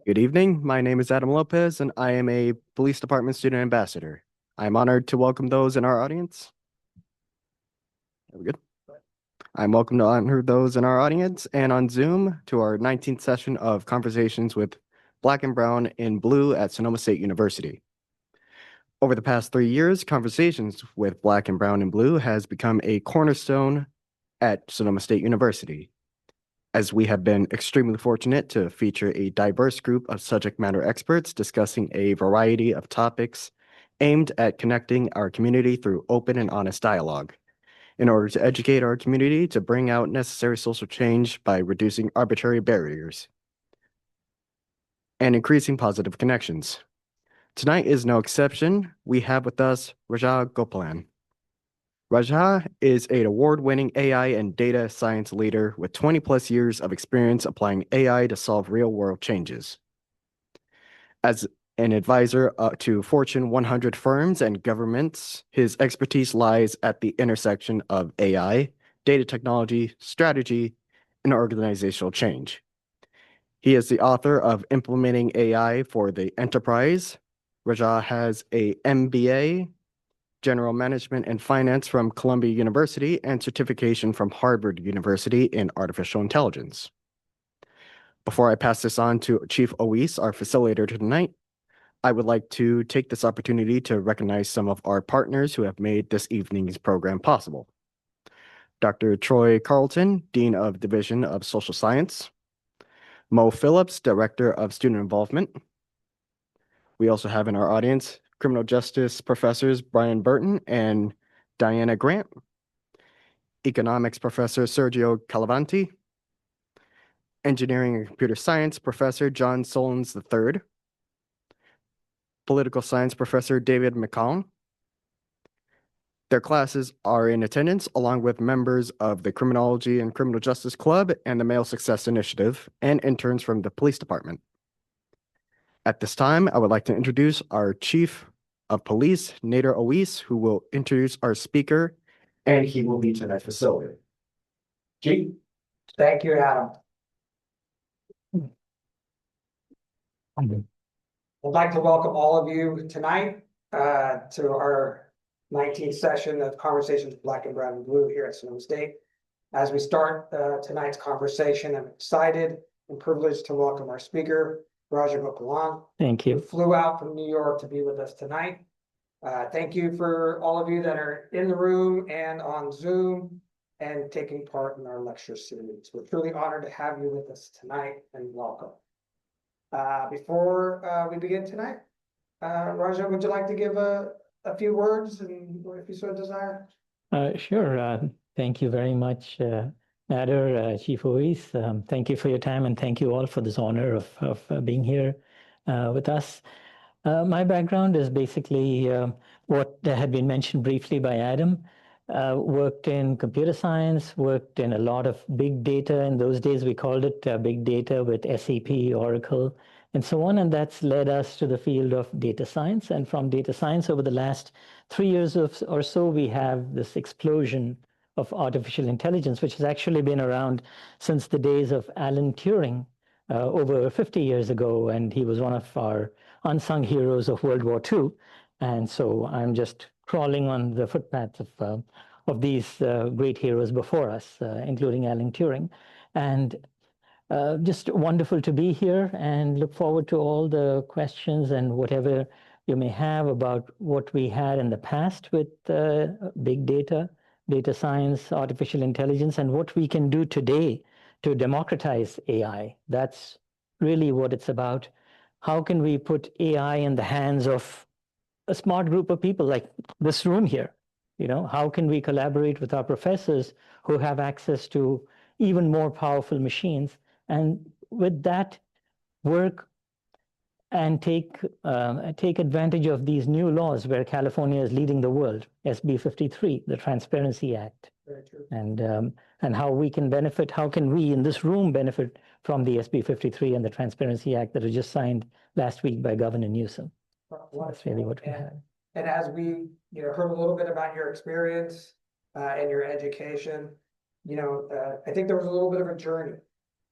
Good evening. My name is Adam Lopez, and I am a Police Department Student Ambassador. I'm honored to welcome those in our audience. Are we good? I'm welcome to honor those in our audience and on Zoom to our 19th session of Conversations with Black and Brown in Blue at Sonoma State University. Over the past 3 years, Conversations with Black and Brown in Blue has become a cornerstone at Sonoma State University, as we have been extremely fortunate to feature a diverse group of subject matter experts discussing a variety of topics aimed at connecting our community through open and honest dialogue, in order to educate our community to bring out necessary social change by reducing arbitrary barriers and increasing positive connections. Tonight is no exception. We have with us Raja Gopalan. Raja is an award-winning AI and data science leader with 20+ years of experience applying AI to solve real-world changes. As an advisor to Fortune 100 firms and governments, his expertise lies at the intersection of AI, data technology, strategy, and organizational change. He is the author of Implementing AI for the Enterprise. Raja has a MBA, General Management and Finance from Columbia University, and certification from Harvard University in Artificial Intelligence. Before I pass this on to Chief Oweis, our facilitator tonight, I would like to take this opportunity to recognize some of our partners who have made this evening's program possible. Dr. Troy Carlton, Dean of Division of Social Science. Mo Phillips, Director of Student Involvement. We also have in our audience criminal justice professors Brian Burton and Diana Grant, economics professor Sergio Calavanti, engineering and computer science professor John Solons III, political science professor David McCown. Their classes are in attendance along with members of the Criminology and Criminal Justice Club and the Male Success Initiative and interns from the police department. At this time, I would like to introduce our Chief of Police, Nader Oweis, who will introduce our speaker, and he will be tonight's facilitator. Chief. Thank you, Adam. I'd like to welcome all of you tonight to our 19th session of Conversations with Black and Brown and Blue here at Sonoma State. As we start tonight's conversation, I'm excited and privileged to welcome our speaker, Raja Gopalan. Thank you. Who flew out from New York to be with us tonight. Thank you for all of you that are in the room and on Zoom and taking part in our lecture series. We're truly honored to have you with us tonight, and welcome. Before we begin tonight, Raja, would you like to give a few words, and if you so desire? Sure. Thank you very much, Nader, Chief Oweis. Thank you for your time, and thank you all for this honor of being here with us. My background is basically what had been mentioned briefly by Adam. Worked in computer science, worked in a lot of big data. In those days, we called it big data with SAP, Oracle, and so on. And that's led us to the field of data science. And from data science, over the last 3 years or so, we have this explosion of artificial intelligence, which has actually been around since the days of Alan Turing over 50 years ago. And he was one of our unsung heroes of World War II. And so I'm just crawling on the footpaths of these great heroes before us, including Alan Turing. And just wonderful to be here, and look forward to all the questions and whatever you may have about what we had in the past with big data, data science, artificial intelligence, and what we can do today to democratize AI. That's really what it's about. How can we put AI in the hands of a smart group of people like this room here? How can we collaborate with our professors who have access to even more powerful machines, and with that work and take advantage of these new laws where California is leading the world, SB 53, the Transparency Act. Very true. And how we can benefit, how can we in this room benefit from the SB 53 and the Transparency Act that was just signed last week by Governor Newsom. That's really what we have. And as we, heard a little bit about your experience and your education, I think there was a little bit of a journey.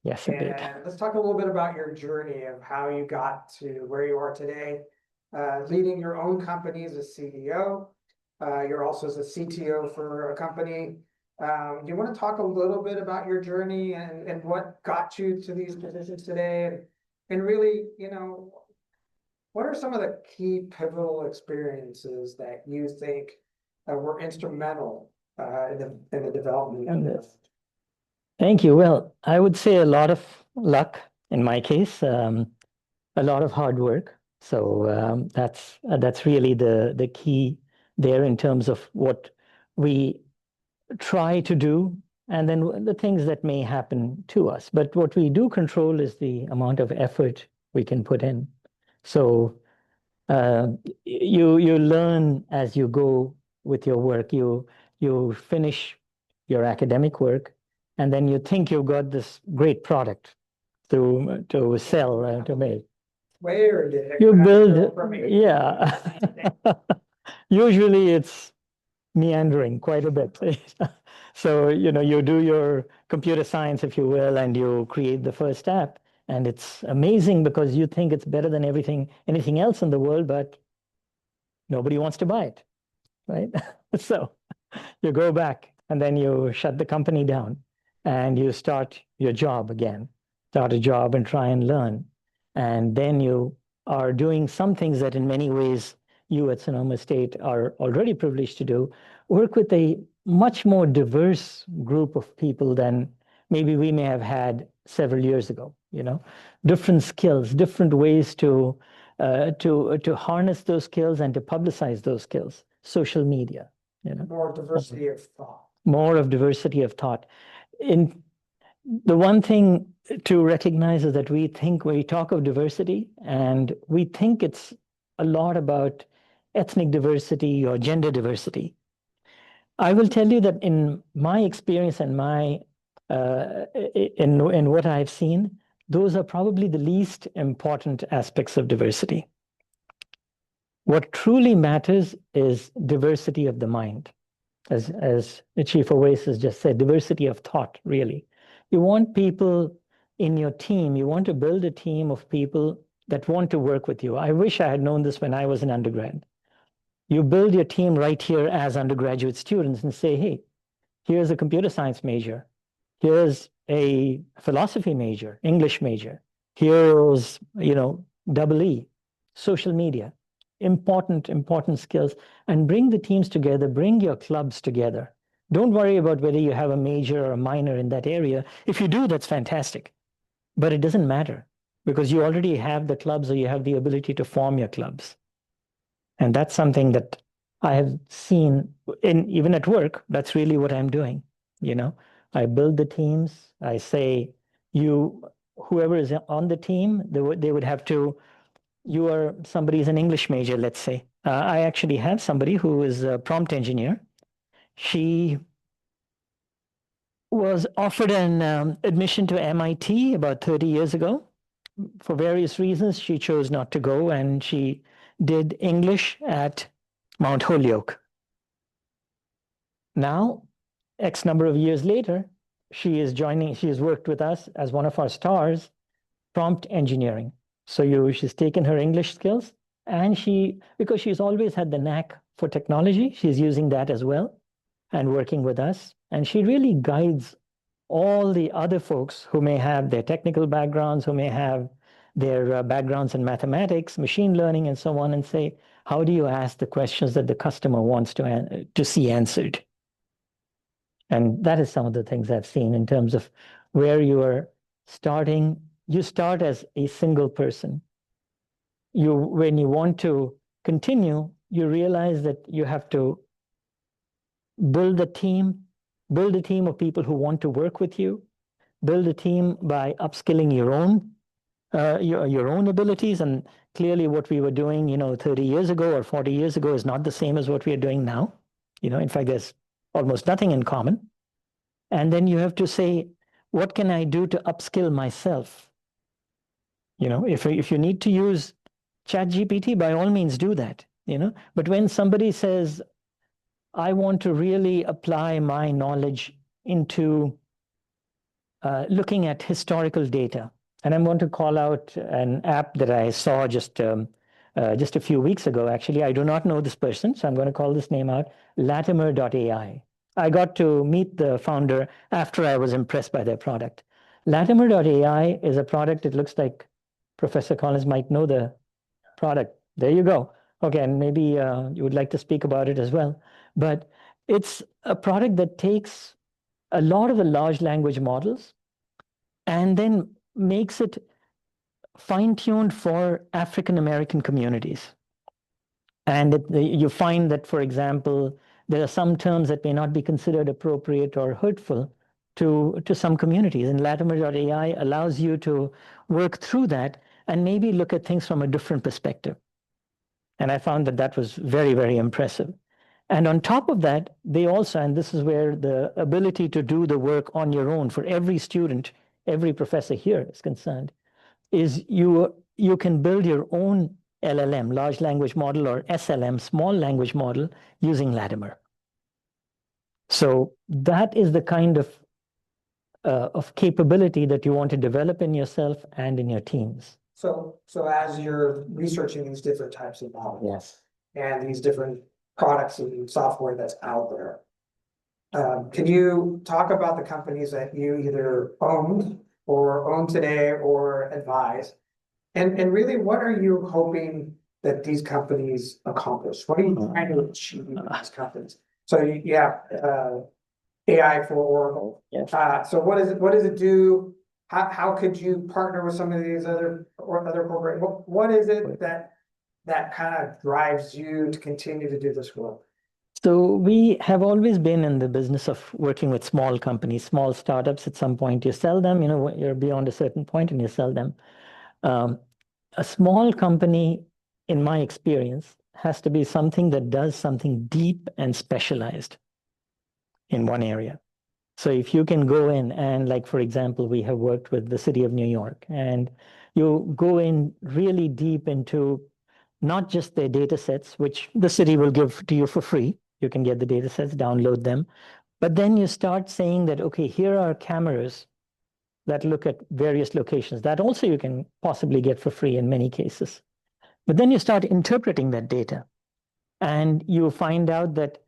Yes, it did. And let's talk a little bit about your journey of how you got to where you are today, leading your own company as a CEO. You're also as a CTO for a company. Do you want to talk a little bit about your journey and what got you to these positions today? And really, what are some of the key pivotal experiences that you think were instrumental in the development of this? Thank you. Well, I would say a lot of luck in my case, a lot of hard work. So that's really the key there in terms of what we try to do, and then the things that may happen to us. But what we do control is the amount of effort we can put in. So you learn as you go with your work. You finish your academic work, and then you think you've got this great product to sell, to make. Where did it You come build, from? yeah. Usually it's meandering quite a bit. So, you do your computer science, if you will, and you create the first app. And it's amazing because you think it's better than anything else in the world, but nobody wants to buy it, right? So you go back and then you shut the company down and you start your job again, start a job and try and learn. And then you are doing some things that in many ways you at Sonoma State are already privileged to do, work with a much more diverse group of people than maybe we may have had several years ago, different skills, different ways to harness those skills and to publicize those skills, social media, More diversity of thought. More of diversity of thought. In the one thing to recognize is that we talk of diversity and we think it's a lot about ethnic diversity or gender diversity. I will tell you that in my experience and in what I've seen, those are probably the least important aspects of diversity. What truly matters is diversity of the mind. As Chief Oweis has just said, diversity of thought, really. You want people in your team, you want to build a team of people that want to work with you. I wish I had known this when I was an undergrad. You build your team right here as undergraduate students and say, hey, here's a computer science major. Here's a philosophy major, English major. Here's, double E, social media, important skills, and bring the teams together, bring your clubs together. Don't worry about whether you have a major or a minor in that area. If you do, that's fantastic. But it doesn't matter because you already have the clubs or you have the ability to form your clubs. And that's something that I have seen even at work. That's really what I'm doing. I build the teams. I say, whoever is on the team, they would have to, somebody's an English major, let's say. I actually have somebody who is a prompt engineer. She was offered an admission to MIT about 30 years ago. For various reasons, she chose not to go, and she did English at Mount Holyoke. Now, X number of years later, she has worked with us as one of our stars, prompt engineering. So she's taken her English skills, and because she's always had the knack for technology, she's using that as well and working with us. And she really guides all the other folks who may have their technical backgrounds, who may have their backgrounds in mathematics, machine learning, and so on, and say, how do you ask the questions that the customer wants to see answered? And that is some of the things I've seen in terms of where you are starting. You start as a single person. When you want to continue, you realize that you have to build a team of people who want to work with you, build a team by upskilling your own abilities. And clearly what we were doing, 30 years ago or 40 years ago is not the same as what we are doing now. In fact, there's almost nothing in common. And then you have to say, what can I do to upskill myself? If you need to use ChatGPT, by all means do that, But when somebody says, I want to really apply my knowledge into looking at historical data, and I'm going to call out an app that I saw just a few weeks ago. Actually, I do not know this person, so I'm going to call this name out, Latimer.ai. I got to meet the founder after I was impressed by their product. Latimer.ai is a product, it looks like Professor Collins might know the product. There you go. Okay, and maybe you would like to speak about it as well. But it's a product that takes a lot of the large language models and then makes it fine-tuned for African American communities. And you find that, for example, there are some terms that may not be considered appropriate or hurtful to some communities. And Latimer.ai allows you to work through that and maybe look at things from a different perspective. And I found that that was very, very impressive. And on top of that, they also, and this is where the ability to do the work on your own for every student, every professor here is concerned, is you can build your own LLM, large language model, or SLM, small language model, using Latimer. So that is the kind of capability that you want to develop in yourself and in your teams. So as you're researching these different types of models. Yes. And these different products and software that's out there, can you talk about the companies that you either owned or own today or advise? And really, what are you hoping that these companies accomplish? What are you trying to achieve with these companies? So you have AI for Oracle. Yes. So what does it do? How could you partner with some of these other programs? What is it that kind of drives you to continue to do this work? So we have always been in the business of working with small companies, small startups. At some point you sell them, you're beyond a certain point and you sell them. A small company, in my experience, has to be something that does something deep and specialized in one area. So if you can go in and, like, for example, we have worked with the city of New York, and you go in really deep into not just their data sets, which the city will give to you for free. You can get the data sets, download them. But then you start saying that, okay, here are cameras that look at various locations. That also you can possibly get for free in many cases. But then you start interpreting that data. And you find out that,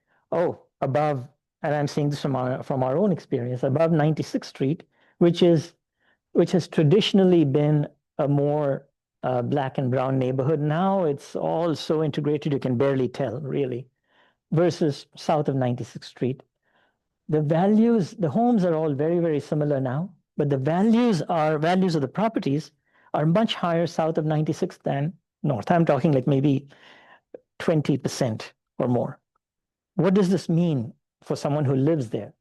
above, and I'm seeing this from our own experience, above 96th Street, which has traditionally been a more black and brown neighborhood. Now it's all so integrated you can barely tell, really, versus south of 96th Street. The homes are all very, very similar now, but the values of the properties are much higher south of 96th than north. I'm talking like maybe 20% or more. What does this mean for someone who lives there?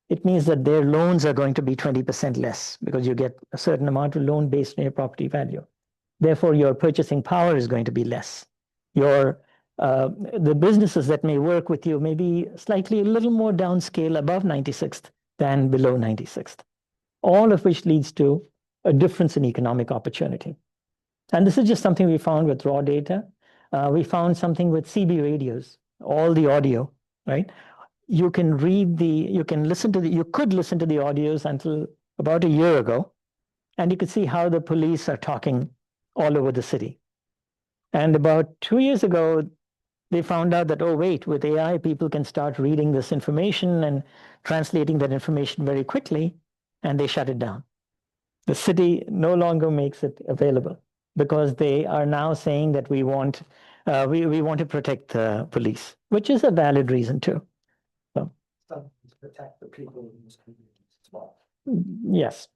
It means that their loans are going to be 20% less because you get a certain amount of loan based on your property value. Therefore, your purchasing power is going to be less. The businesses that may work with you may be slightly a little more downscale above 96th than below 96th. All of which leads to a difference in economic opportunity. And this is just something we found with raw data. We found something with CB radios, all the audio, right? You could listen to the audios until about a year ago, and you could see how the police are talking all over the city. And about 2 years ago, they found out that, with AI, people can start reading this information and translating that information very quickly, and they shut it down. The city no longer makes it available because they are now saying that we want to protect the police, which is a valid reason too. Protect the people in this community as well. Yes,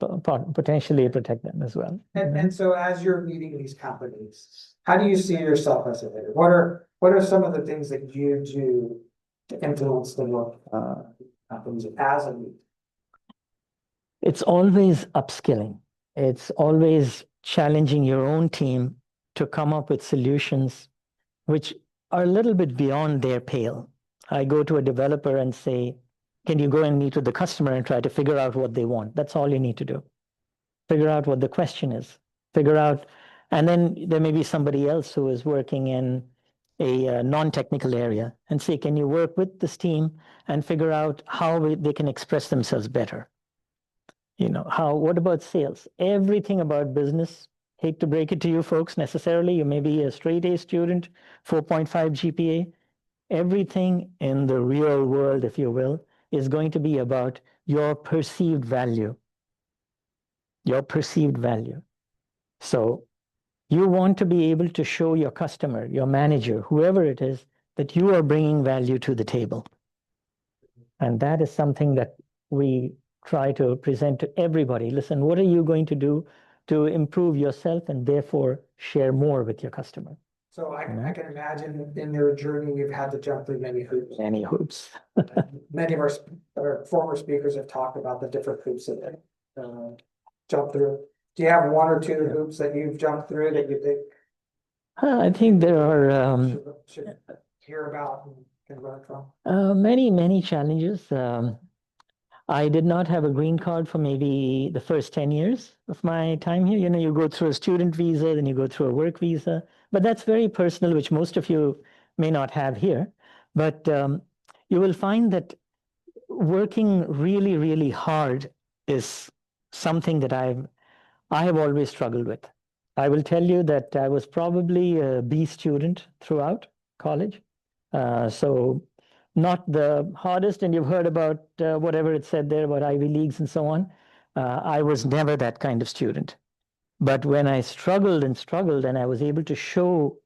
potentially protect them as well. And so as you're meeting these companies, how do you see yourself as a leader? What are some of the things that you do to influence the work happens as a lead? It's always upskilling. It's always challenging your own team to come up with solutions which are a little bit beyond their pale. I go to a developer and say, can you go and meet with the customer and try to figure out what they want? That's all you need to do. Figure out what the question is. Figure out, and then there may be somebody else who is working in a non-technical area and say, can you work with this team and figure out how they can express themselves better? What about sales? Everything about business, hate to break it to you folks necessarily, you may be a straight A student, 4.5 GPA. Everything in the real world, if you will, is going to be about your perceived value. Your perceived value. So you want to be able to show your customer, your manager, whoever it is, that you are bringing value to the table. And that is something that we try to present to everybody. Listen, what are you going to do to improve yourself and therefore share more with your customer? So I can imagine in your journey, you've had to jump through many hoops. Many hoops. Many of our former speakers have talked about the different hoops that they jump through. Do you have one or two hoops that you've jumped through that you think I think there are should hear about and can learn from? many challenges. I did not have a green card for maybe the first 10 years of my time here. You go through a student visa, then you go through a work visa, but that's very personal, which most of you may not have here. But you will find that working really hard is something that I have always struggled with. I will tell you that I was probably a B student throughout college. So not the hardest, and you've heard about whatever it said there about Ivy Leagues and so on. I was never that kind of student. But when I struggled and I was able to show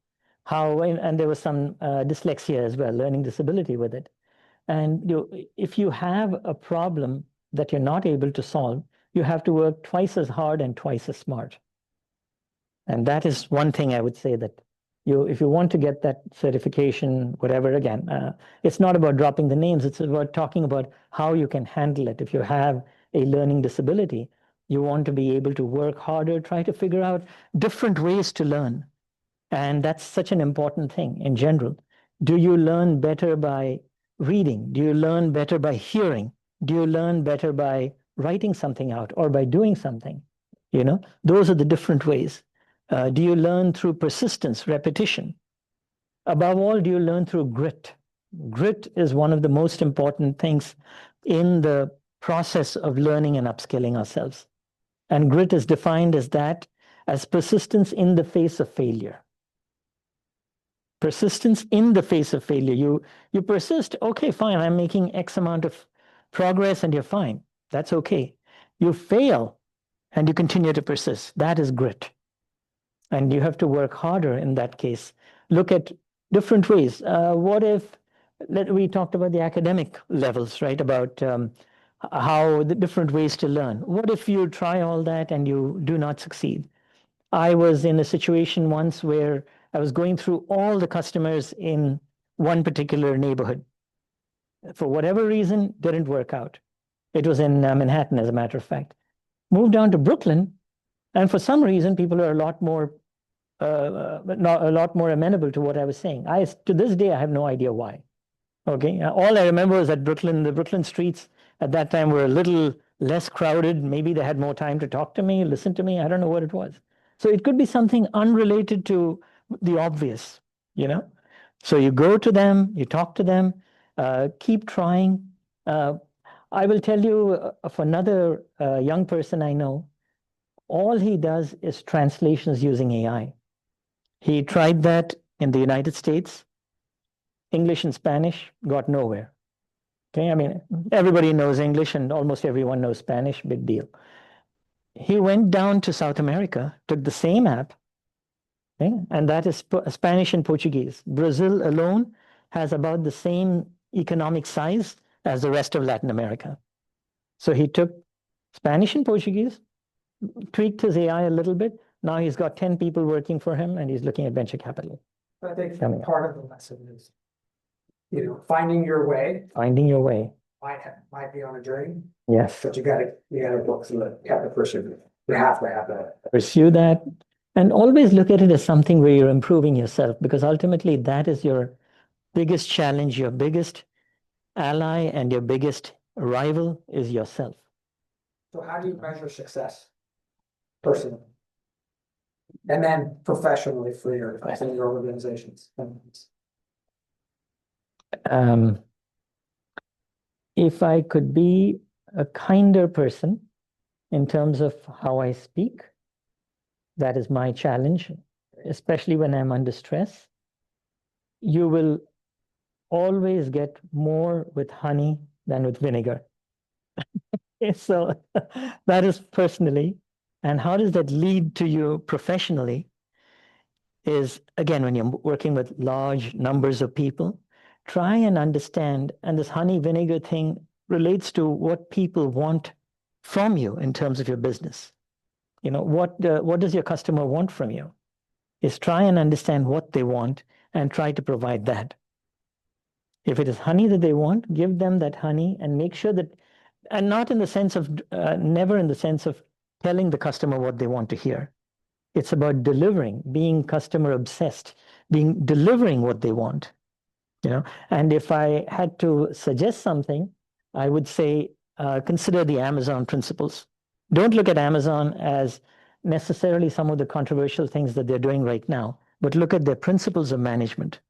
how, and there was some dyslexia as well, learning disability with it. And if you have a problem that you're not able to solve, you have to work twice as hard and twice as smart. And that is one thing I would say that if you want to get that certification, whatever, again, it's not about dropping the names. It's about talking about how you can handle it. If you have a learning disability, you want to be able to work harder, try to figure out different ways to learn. And that's such an important thing in general. Do you learn better by reading? Do you learn better by hearing? Do you learn better by writing something out or by doing something? Those are the different ways. Do you learn through persistence, repetition? Above all, do you learn through grit? Grit is one of the most important things in the process of learning and upskilling ourselves. And grit is defined as persistence in the face of failure. Persistence in the face of failure. You persist, okay, fine, I'm making X amount of progress and you're fine. That's okay. You fail and you continue to persist. That is grit. And you have to work harder in that case. Look at different ways. What if, we talked about the academic levels, right? About how the different ways to learn. What if you try all that and you do not succeed? I was in a situation once where I was going through all the customers in one particular neighborhood. For whatever reason, didn't work out. It was in Manhattan, as a matter of fact. Moved down to Brooklyn, and for some reason, people are a lot more amenable to what I was saying. To this day, I have no idea why. Okay, all I remember is that the Brooklyn streets at that time were a little less crowded. Maybe they had more time to talk to me, listen to me. I don't know what it was. So it could be something unrelated to the obvious, So you go to them, you talk to them, keep trying. I will tell you of another young person I know. All he does is translations using AI. He tried that in the United States, English and Spanish, got nowhere. Okay, I mean, everybody knows English and almost everyone knows Spanish, big deal. He went down to South America, took the same app, okay, and that is Spanish and Portuguese. Brazil alone has about the same economic size as the rest of Latin America. So he took Spanish and Portuguese, tweaked his AI a little bit. Now he's got 10 people working for him and he's looking at venture capital. I think part of the lesson is finding your way Finding your way. might be on a journey, Yes. but you gotta book some, you have to pursue. You have to have that. Pursue that. And always look at it as something where you're improving yourself, because ultimately that is your biggest challenge, your biggest ally, and your biggest rival is yourself. So how do you measure success personally? And then professionally for your organizations? If I could be a kinder person in terms of how I speak, that is my challenge, especially when I'm under stress. You will always get more with honey than with vinegar. So that is personally. And how does that lead to you professionally? Is again, when you're working with large numbers of people, try and understand, and this honey vinegar thing relates to what people want from you in terms of your business. What does your customer want from you? Is try and understand what they want and try to provide that. If it is honey that they want, give them that honey and make sure that, and not in the sense of, never in the sense of telling the customer what they want to hear. It's about delivering, being customer obsessed, delivering what they want. And if I had to suggest something, I would say consider the Amazon principles. Don't look at Amazon as necessarily some of the controversial things that they're doing right now, but look at their principles of management.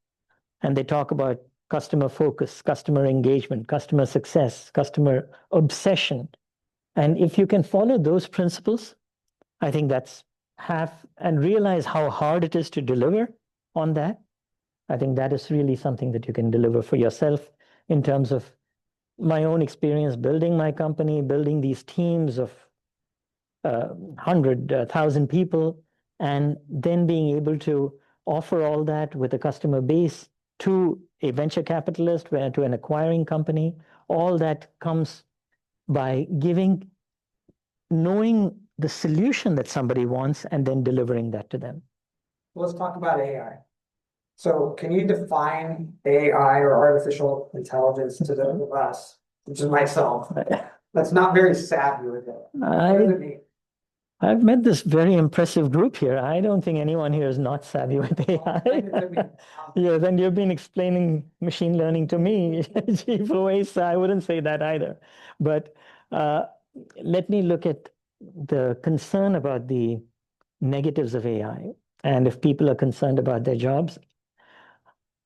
And they talk about customer focus, customer engagement, customer success, customer obsession. And if you can follow those principles, I think that's half, and realize how hard it is to deliver on that. I think that is really something that you can deliver for yourself in terms of my own experience building my company, building these teams of 100,000 people, and then being able to offer all that with a customer base to a venture capitalist, to an acquiring company. All that comes by knowing the solution that somebody wants and then delivering that to them. Let's talk about AI. So can you define AI or artificial intelligence to those of us, which is myself, that's not very savvy with it? What does it mean? I've met this very impressive group here. I don't think anyone here is not savvy with AI. Yeah, then you've been explaining machine learning to me, Chief Oweis. I wouldn't say that either. But let me look at the concern about the negatives of AI. And if people are concerned about their jobs,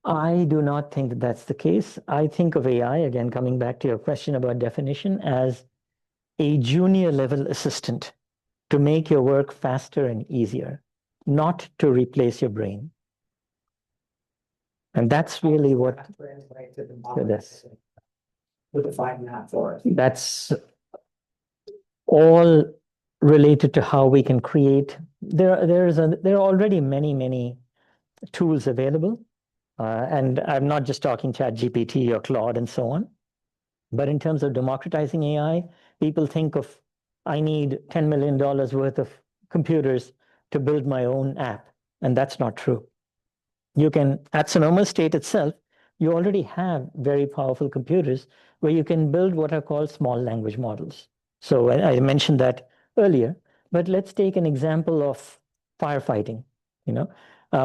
I do not think that that's the case. I think of AI, again, coming back to your question about definition, as a junior level assistant to make your work faster and easier, not to replace your brain. And that's really what this. We'll define that for us. That's all related to how we can create. There are already many tools available. And I'm not just talking ChatGPT or Claude and so on. But in terms of democratizing AI, people think of, I need $10 million worth of computers to build my own app. And that's not true. You can, at Sonoma State itself, you already have very powerful computers where you can build what are called small language models. So I mentioned that earlier, but let's take an example of firefighting.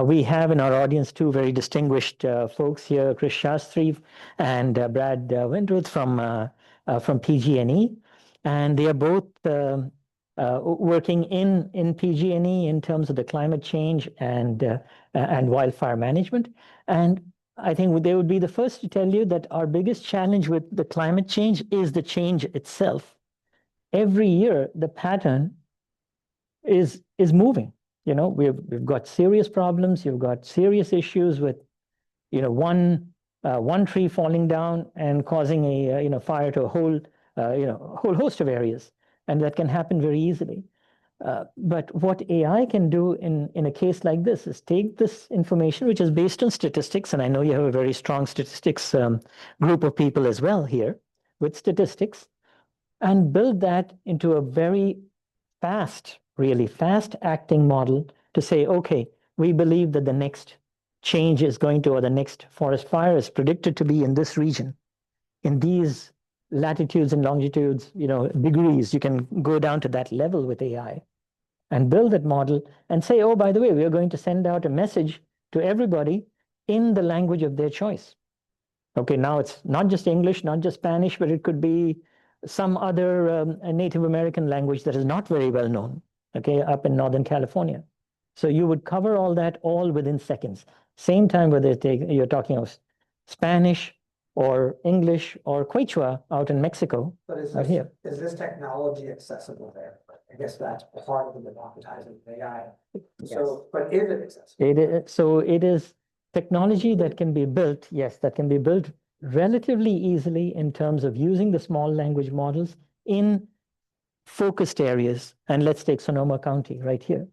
We have in our audience two very distinguished folks here, Chris Shastri and Brad Windruth from PG&E, and they are both working in PG&E in terms of the climate change and wildfire management. And I think they would be the first to tell you that our biggest challenge with the climate change is the change itself. Every year, the pattern is moving. We've got serious problems. You've got serious issues with, one tree falling down and causing a fire to a whole host of areas, and that can happen very easily. But what AI can do in a case like this is take this information, which is based on statistics, and I know you have a very strong statistics group of people as well here with statistics, and build that into a very really fast acting model to say, okay, we believe that the next change is going to, or the next forest fire is predicted to be in this region, in these latitudes and longitudes, degrees. You can go down to that level with AI and build that model and say, oh, by the way, we are going to send out a message to everybody in the language of their choice. Okay, now it's not just English, not just Spanish, but it could be some other Native American language that is not very well known, okay, up in Northern California. So you would cover all that all within seconds. Same time whether you're talking of Spanish or English or Quechua out in Mexico. But is out here. this technology accessible there? I guess that's part of the democratizing AI. So, but is it accessible? So it is technology that can be built, yes, that can be built relatively easily in terms of using the small language models in focused areas. And let's take Sonoma County right here.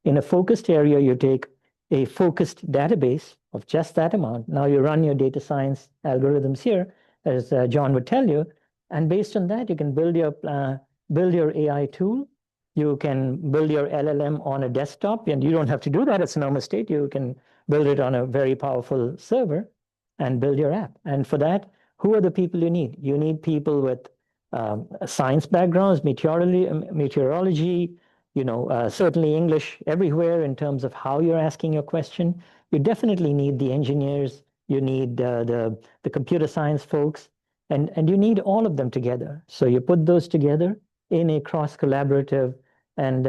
In a focused area, you take a focused database of just that amount. Now you run your data science algorithms here, as John would tell you, and based on that, you can build your AI tool. You can build your LLM on a desktop, and you don't have to do that at Sonoma State. You can build it on a very powerful server and build your app. And for that, who are the people you need? You need people with science backgrounds, meteorology, certainly English everywhere in terms of how you're asking your question. You definitely need the engineers. You need the computer science folks, and you need all of them together. So you put those together in a cross-collaborative, and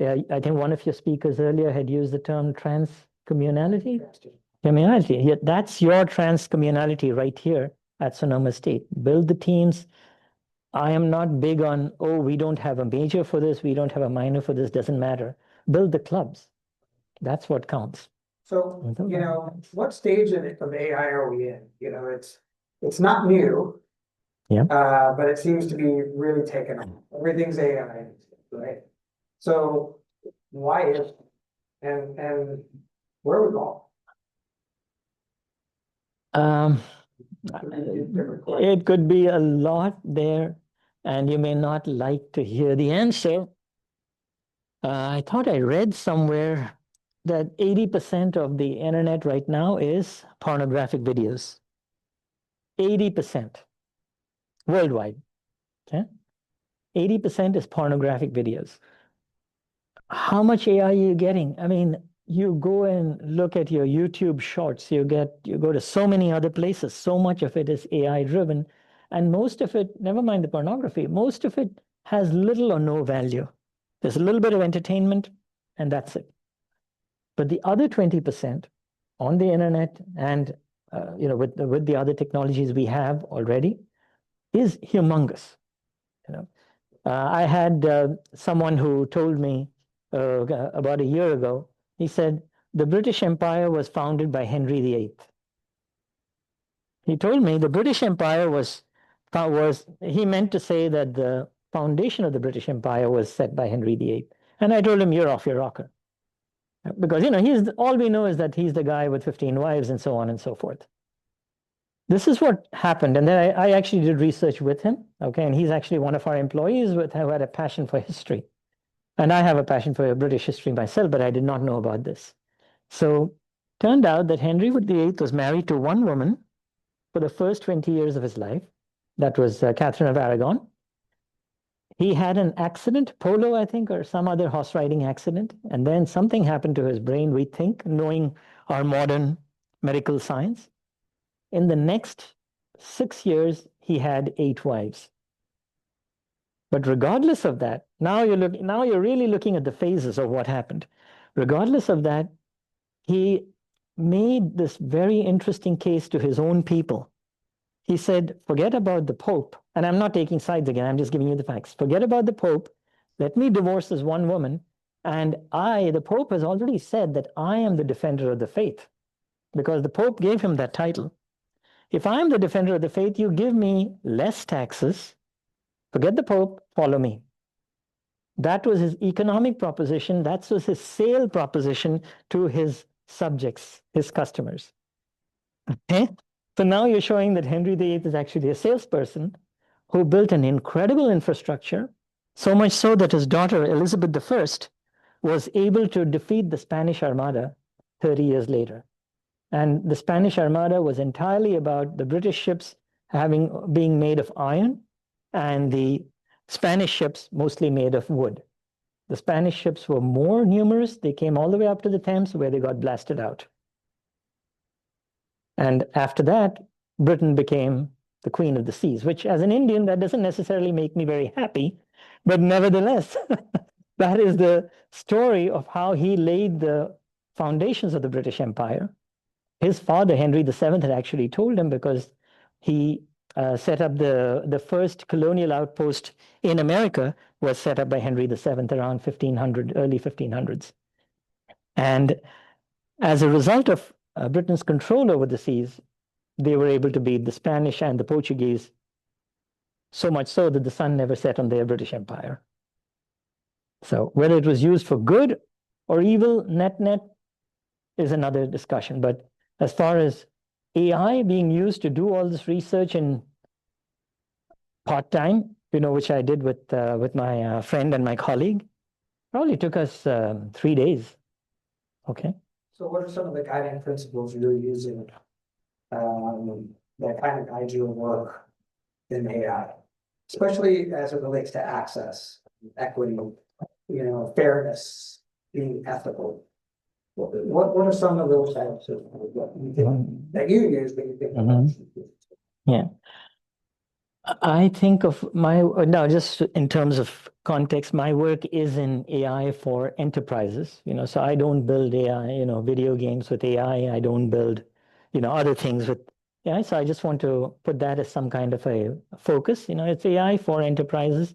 I think one of your speakers earlier had used the term trans-communality. Communality. Yeah, that's your trans-communality right here at Sonoma State. Build the teams. I am not big on, oh, we don't have a major for this, we don't have a minor for this, doesn't matter. Build the clubs. That's what counts. So, what stage of AI are we in? It's not new. Yeah. But it seems to be really taken on. Everything's AI, right? So why is and where are we going? It could be a lot there, and you may not like to hear the answer. I thought I read somewhere that 80% of the internet right now is pornographic videos. 80% worldwide. Okay? 80% is pornographic videos. How much AI are you getting? I mean, you go and look at your YouTube shorts, you go to so many other places, so much of it is AI driven, and most of it, never mind the pornography, most of it has little or no value. There's a little bit of entertainment, and that's it. But the other 20% on the internet and with the other technologies we have already is humongous. I had someone who told me about a year ago. He said the British Empire was founded by Henry VIII. He told me the British Empire he meant to say that the foundation of the British Empire was set by Henry VIII. And I told him, you're off your rocker. Because, all we know is that he's the guy with 15 wives and so on and so forth. This is what happened. And then I actually did research with him. Okay. And he's actually one of our employees who had a passion for history. And I have a passion for British history myself, but I did not know about this. So turned out that Henry VIII was married to one woman for the first 20 years of his life. That was Catherine of Aragon. He had an accident, polo, I think, or some other horse riding accident. And then something happened to his brain, we think, knowing our modern medical science. In the next 6 years, he had 8 wives. But regardless of that, now you're really looking at the phases of what happened. Regardless of that, he made this very interesting case to his own people. He said, forget about the Pope. And I'm not taking sides again. I'm just giving you the facts. Forget about the Pope. Let me divorce this one woman. And the Pope has already said that I am the defender of the faith, because the Pope gave him that title. If I'm the defender of the faith, you give me less taxes. Forget the Pope, follow me. That was his economic proposition. That was his sale proposition to his subjects, his customers. Okay? So now you're showing that Henry VIII is actually a salesperson who built an incredible infrastructure, so much so that his daughter, Elizabeth I, was able to defeat the Spanish Armada 30 years later. And the Spanish Armada was entirely about the British ships being made of iron, and the Spanish ships mostly made of wood. The Spanish ships were more numerous. They came all the way up to the Thames where they got blasted out. And after that, Britain became the queen of the seas, which as an Indian, that doesn't necessarily make me very happy. But nevertheless, that is the story of how he laid the foundations of the British Empire. His father, Henry VII, had actually told him, because he set up the first colonial outpost in America was set up by Henry VII around 1500, early 1500s. And as a result of Britain's control over the seas, they were able to beat the Spanish and the Portuguese, so much so that the sun never set on their British Empire. So whether it was used for good or evil, net is another discussion. But as far as AI being used to do all this research in part-time, which I did with my friend and my colleague, probably took us 3 days. Okay. So what are some of the guiding principles you're using that kind of guide your work in AI, especially as it relates to access, equity, fairness, being ethical? What are some of those types of that you use that you think? Yeah. I think of now just in terms of context, my work is in AI for enterprises, so I don't build AI, video games with AI. I don't build, other things with AI. So I just want to put that as some kind of a focus. It's AI for enterprises.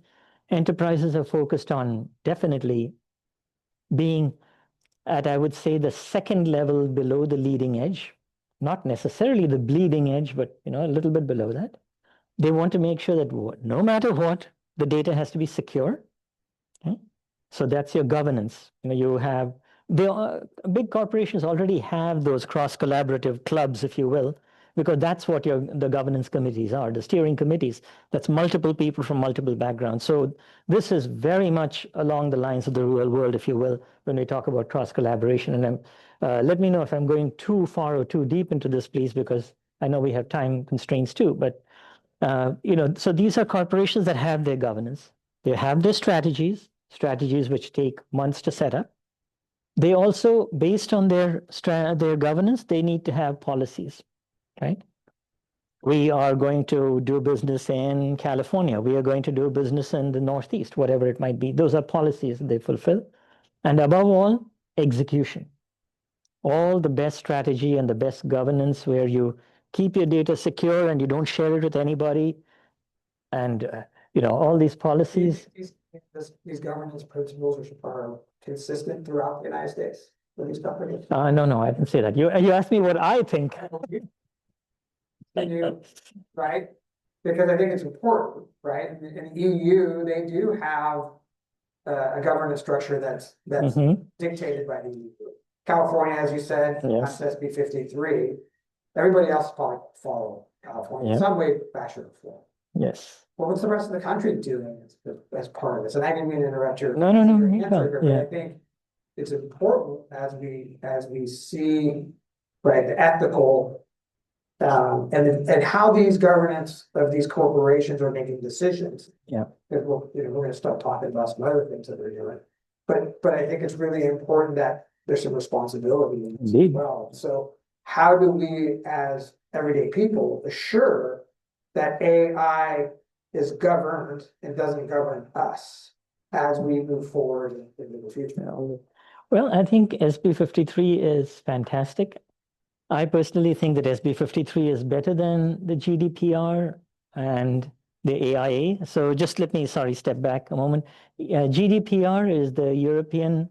Enterprises are focused on definitely being at, I would say, the second level below the leading edge, not necessarily the bleeding edge, but a little bit below that. They want to make sure that no matter what, the data has to be secure. Okay? So that's your governance. Big corporations already have those cross-collaborative clubs, if you will, because that's what the governance committees are, the steering committees. That's multiple people from multiple backgrounds. So this is very much along the lines of the real world, if you will, when we talk about cross-collaboration. And let me know if I'm going too far or too deep into this, please, because I know we have time constraints too. But so these are corporations that have their governance. They have their strategies which take months to set up. They also, based on their governance, they need to have policies, right? We are going to do business in California. We are going to do business in the Northeast, whatever it might be. Those are policies that they fulfill. And above all, execution. All the best strategy and the best governance where you keep your data secure and you don't share it with anybody. And, all these policies. These governance principles are consistent throughout the United States for these companies? No, I didn't say that. You asked me what I think. Right? Because I think it's important, right? In the EU, they do have a governance structure that's dictated by the EU. California, as you said, Yes. that's SB 53. Everybody else probably follow California in some way, fashion, or form. Yes. Well, what's the rest of the country doing as part of this? And I didn't mean to interrupt your No, answer, but I think it's important as we see, right, the ethical and how these governance of these corporations are making decisions. Yeah. Because we're going to start talking about some other things that they're doing. But I think it's really important that there's some responsibility in this as well. So how do we, as everyday people, assure that AI is governed and doesn't govern us as we move forward into the future? Well, I think SB 53 is fantastic. I personally think that SB 53 is better than the GDPR and the AIA. So just step back a moment. GDPR is the European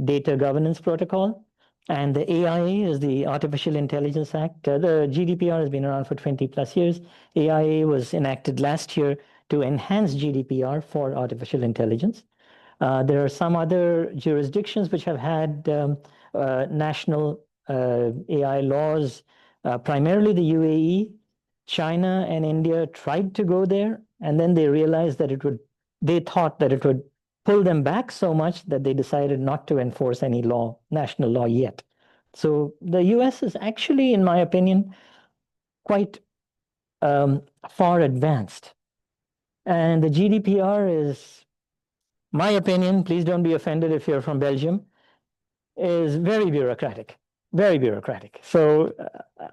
Data Governance Protocol, and the AIA is the Artificial Intelligence Act. The GDPR has been around for 20 plus years. AIA was enacted last year to enhance GDPR for artificial intelligence. There are some other jurisdictions which have had national AI laws, primarily the UAE. China and India tried to go there, and then they realized that they thought that it would pull them back so much that they decided not to enforce any national law yet. So the US is actually, in my opinion, quite far advanced. And the GDPR is, my opinion, please don't be offended if you're from Belgium, is very bureaucratic, very bureaucratic. So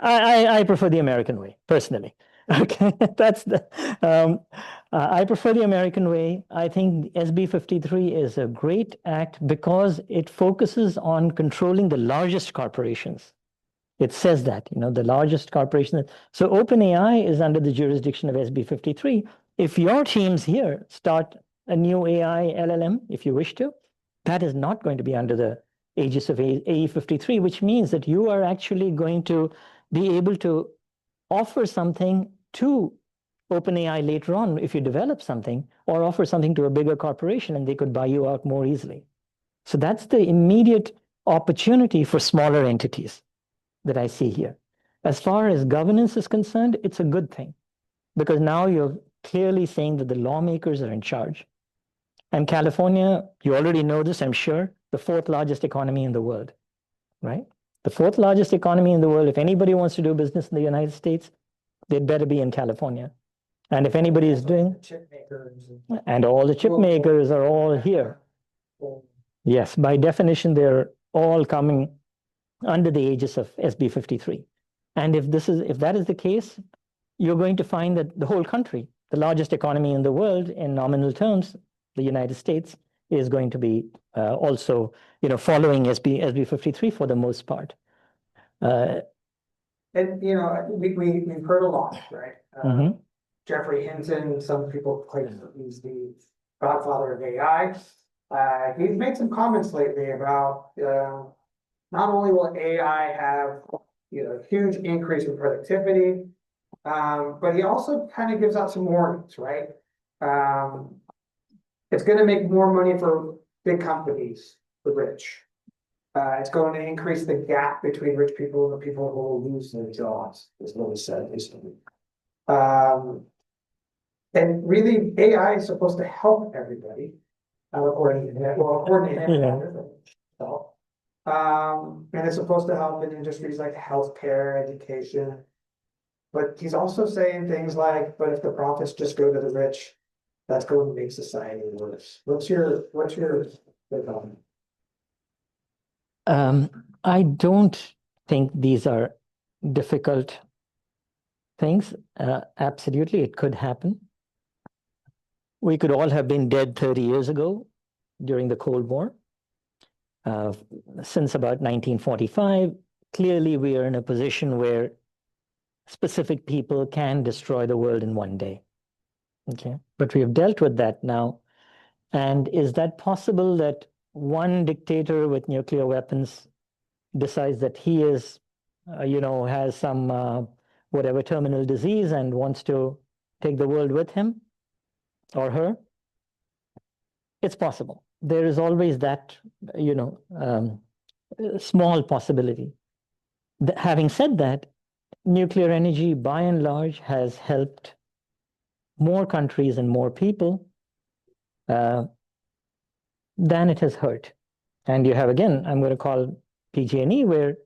I prefer the American way, personally. Okay, that's the, I prefer the American way. I think SB 53 is a great act because it focuses on controlling the largest corporations. It says that, the largest corporation. So OpenAI is under the jurisdiction of SB 53. If your teams here start a new AI LLM, if you wish to, that is not going to be under the aegis of AE 53, which means that you are actually going to be able to offer something to OpenAI later on if you develop something, or offer something to a bigger corporation and they could buy you out more easily. So that's the immediate opportunity for smaller entities that I see here. As far as governance is concerned, it's a good thing because now you're clearly saying that the lawmakers are in charge. And California, you already know this, I'm sure, the fourth largest economy in the world, right? The fourth largest economy in the world. If anybody wants to do business in the United States, they'd better be in California. And if anybody is doing, Chip makers. and all the chip makers are all here. Yes, by definition, they're all coming under the aegis of SB 53. And if that is the case, you're going to find that the whole country, the largest economy in the world in nominal terms, the United States, is going to be also, following SB 53 for the most part. And, we've heard a lot, right? Mhm. Jeffrey Hinton, some people claim that he's the godfather of AI. He's made some comments lately about, not only will AI have, huge increase in productivity, but he also kind of gives out some warnings, right? It's going to make more money for big companies, the rich. It's going to increase the gap between rich people and the people who will lose their jobs, is what he said recently. And really, AI is supposed to help everybody, according to him. Well, according to him, and it's supposed to help in industries like healthcare, education. But he's also saying things like, "But if the profits just go to the rich, that's going to make society worse." What's your take on it? I don't think these are difficult things. Absolutely, it could happen. We could all have been dead 30 years ago during the Cold War. Since about 1945, clearly we are in a position where specific people can destroy the world in one day. Okay, but we have dealt with that now. And is that possible that one dictator with nuclear weapons decides that he is, has some whatever terminal disease and wants to take the world with him or her? It's possible. There is always that, small possibility. Having said that, nuclear energy, by and large, has helped more countries and more people than it has hurt. And you have, again, I'm going to call PG&E, where,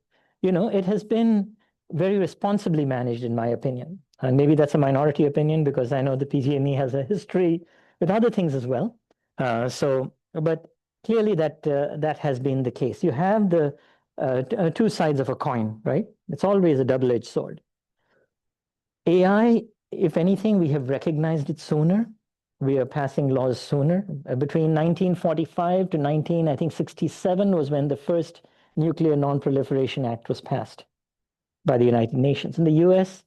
it has been very responsibly managed, in my opinion. And maybe that's a minority opinion because I know the PG&E has a history with other things as well. But clearly that has been the case. You have the two sides of a coin, right? It's always a double-edged sword. AI, if anything, we have recognized it sooner. We are passing laws sooner. Between 1945 to 1967 was when the first Nuclear Non-Proliferation Act was passed by the United Nations. In the US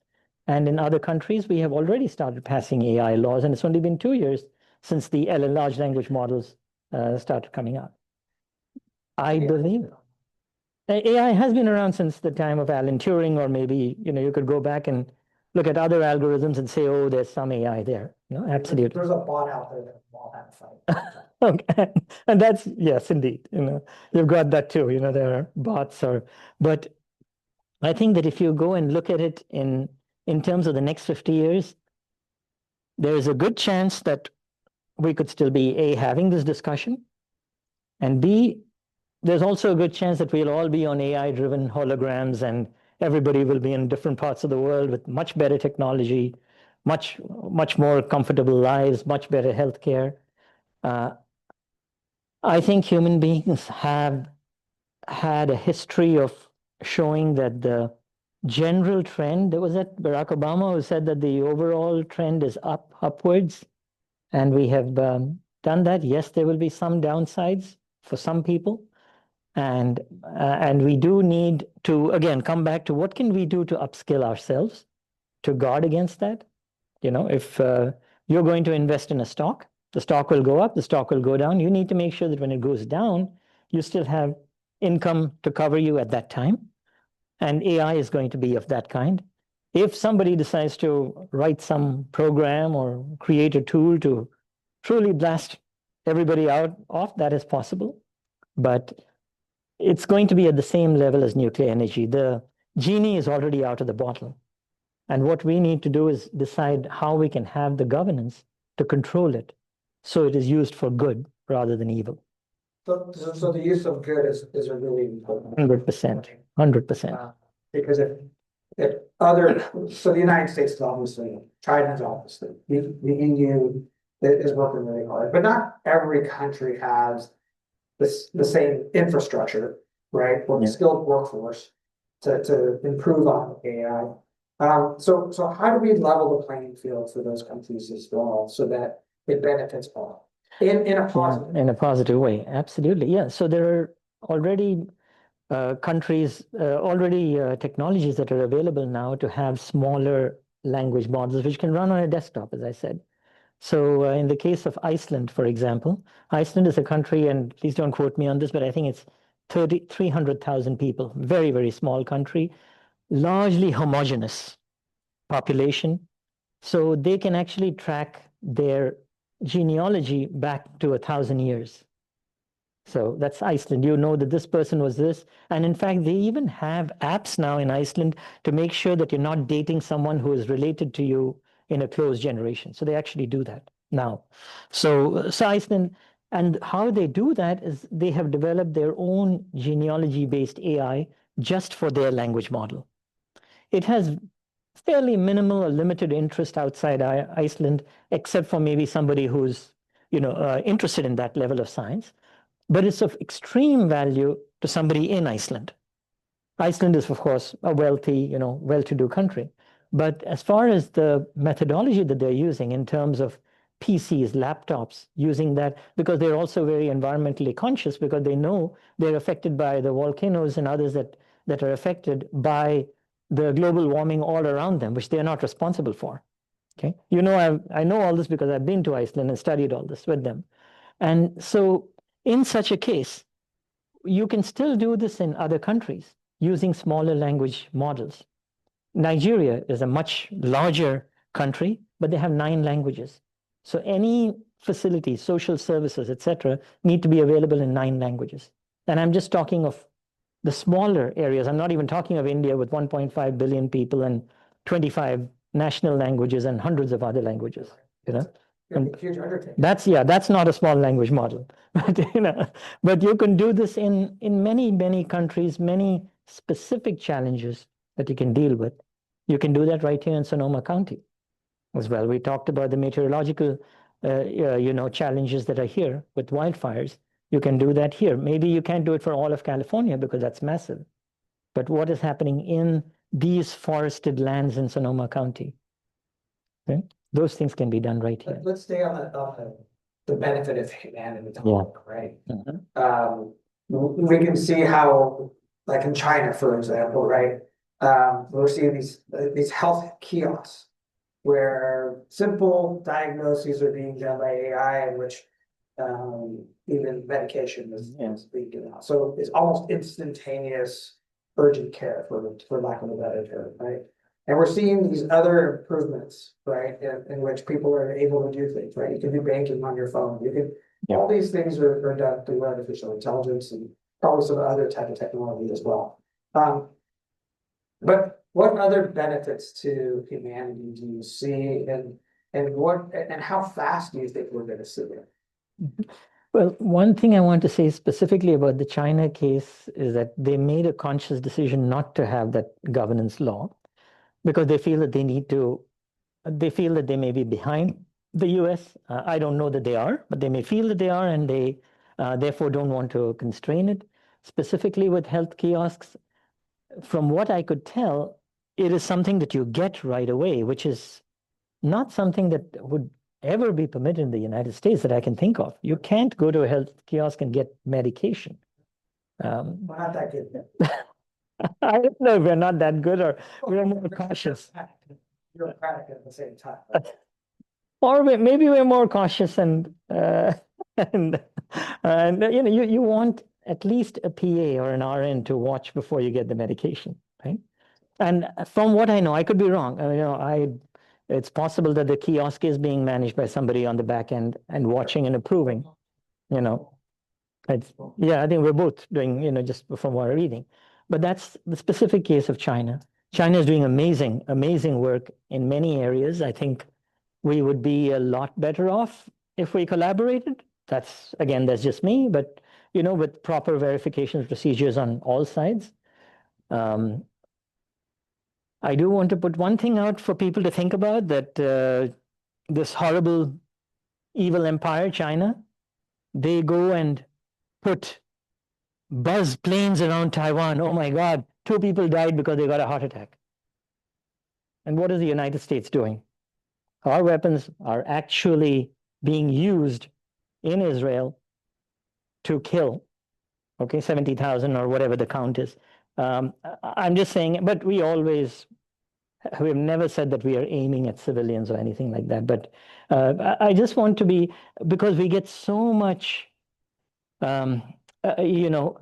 and in other countries, we have already started passing AI laws, and it's only been 2 years since the large language models started coming out. I believe AI has been around since the time of Alan Turing, or maybe, you could go back and look at other algorithms and say, oh, there's some AI there. Absolutely. There's a bot out there that will have a fight. Okay. And that's, yes, indeed. You've got that too. There are bots but I think that if you go and look at it in terms of the next 50 years, there is a good chance that we could still be A, having this discussion, and B, there's also a good chance that we'll all be on AI-driven holograms, and everybody will be in different parts of the world with much better technology, much more comfortable lives, much better healthcare. I think human beings have had a history of showing that the general trend, there was that Barack Obama who said that the overall trend is upwards, and we have done that. Yes, there will be some downsides for some people, and we do need to again come back to what can we do to upskill ourselves to guard against that. If you're going to invest in a stock, the stock will go up, the stock will go down. You need to make sure that when it goes down, you still have income to cover you at that time. And AI is going to be of that kind. If somebody decides to write some program or create a tool to truly blast everybody off, that is possible. But it's going to be at the same level as nuclear energy. The genie is already out of the bottle. And what we need to do is decide how we can have the governance to control it so it is used for good rather than evil. So the use of good is a really important. 100%. 100%. Because so the United States is obviously, China is obviously, the EU is working really hard, but not every country has the same infrastructure, right? Or the skilled workforce to improve on AI. So how do we level the playing field for those countries as well, so that it benefits all in a positive in a positive way? Absolutely, yeah. So there are already countries, technologies that are available now to have smaller language models which can run on a desktop, as I said. So in the case of Iceland, for example, Iceland is a country, and please don't quote me on this, but I think it's 300,000 people, very, very small country, largely homogeneous population. So they can actually track their genealogy back to 1,000 years. So that's Iceland. You know that this person was this. And in fact, they even have apps now in Iceland to make sure that you're not dating someone who is related to you in a close generation. So they actually do that now. So Iceland, and how they do that is they have developed their own genealogy-based AI just for their language model. It has fairly minimal or limited interest outside Iceland, except for maybe somebody who's interested in that level of science. But it's of extreme value to somebody in Iceland. Iceland is, of course, a wealthy, well-to-do country. But as far as the methodology that they're using in terms of PCs, laptops, using that, because they're also very environmentally conscious, because they know they're affected by the volcanoes and others that are affected by the global warming all around them, which they're not responsible for. Okay, I know all this because I've been to Iceland and studied all this with them. And so in such a case, you can still do this in other countries using smaller language models. Nigeria is a much larger country, but they have 9 languages. So any facilities, social services, etc., need to be available in 9 languages. And I'm just talking of the smaller areas. I'm not even talking of India with 1.5 billion people and 25 national languages and hundreds of other languages. huge undertaking. That's not a small language model. But you can do this in many, many countries, many specific challenges that you can deal with. You can do that right here in Sonoma County as well. We talked about the meteorological challenges that are here with wildfires. You can do that here. Maybe you can't do it for all of California because that's massive. But what is happening in these forested lands in Sonoma County? Okay? Those things can be done right here. Let's stay on the benefit of humanity talk, right? We can see how, like in China, for example, right? We're seeing these health kiosks where simple diagnoses are being done by AI, in which even medication is being given out. So it's almost instantaneous urgent care, for lack of a better term, right? And we're seeing these other improvements, right, in which people are able to do things, right? You can do banking on your phone. All these things are done through artificial intelligence and probably some other type of technology as well. But what other benefits to humanity do you see, and how fast do you think we're going to see it? Well, one thing I want to say specifically about the China case is that they made a conscious decision not to have that governance law because they feel that they feel that they may be behind the US. I don't know that they are, but they may feel that they are, and they therefore don't want to constrain it. Specifically with health kiosks, from what I could tell, it is something that you get right away, which is not something that would ever be permitted in the United States that I can think of. You can't go to a health kiosk and get medication. We're not that good. I don't know if we're not that good or we're more cautious. Bureaucratic at the same time. Or maybe we're more cautious and and you know you want at least a PA or an RN to watch before you get the medication, right? And from what I know, I could be wrong. You know, it's possible that the kiosk is being managed by somebody on the back end and watching and approving. You know, yeah, I think we're both doing, you know, just from what we're reading. But that's the specific case of China. China is doing amazing, amazing work in many areas. I think we would be a lot better off if we collaborated. That's just me, but you know, with proper verification procedures on all sides. I do want to put one thing out for people to think about, that this horrible, evil empire, China, they go and put buzz planes around Taiwan. Oh my God, 2 people died because they got a heart attack. And what is the United States doing? Our weapons are actually being used in Israel to kill, okay, 70,000 or whatever the count is. I'm just saying, but we've never said that we are aiming at civilians or anything like that. But I just want to be, because we get so much, you know,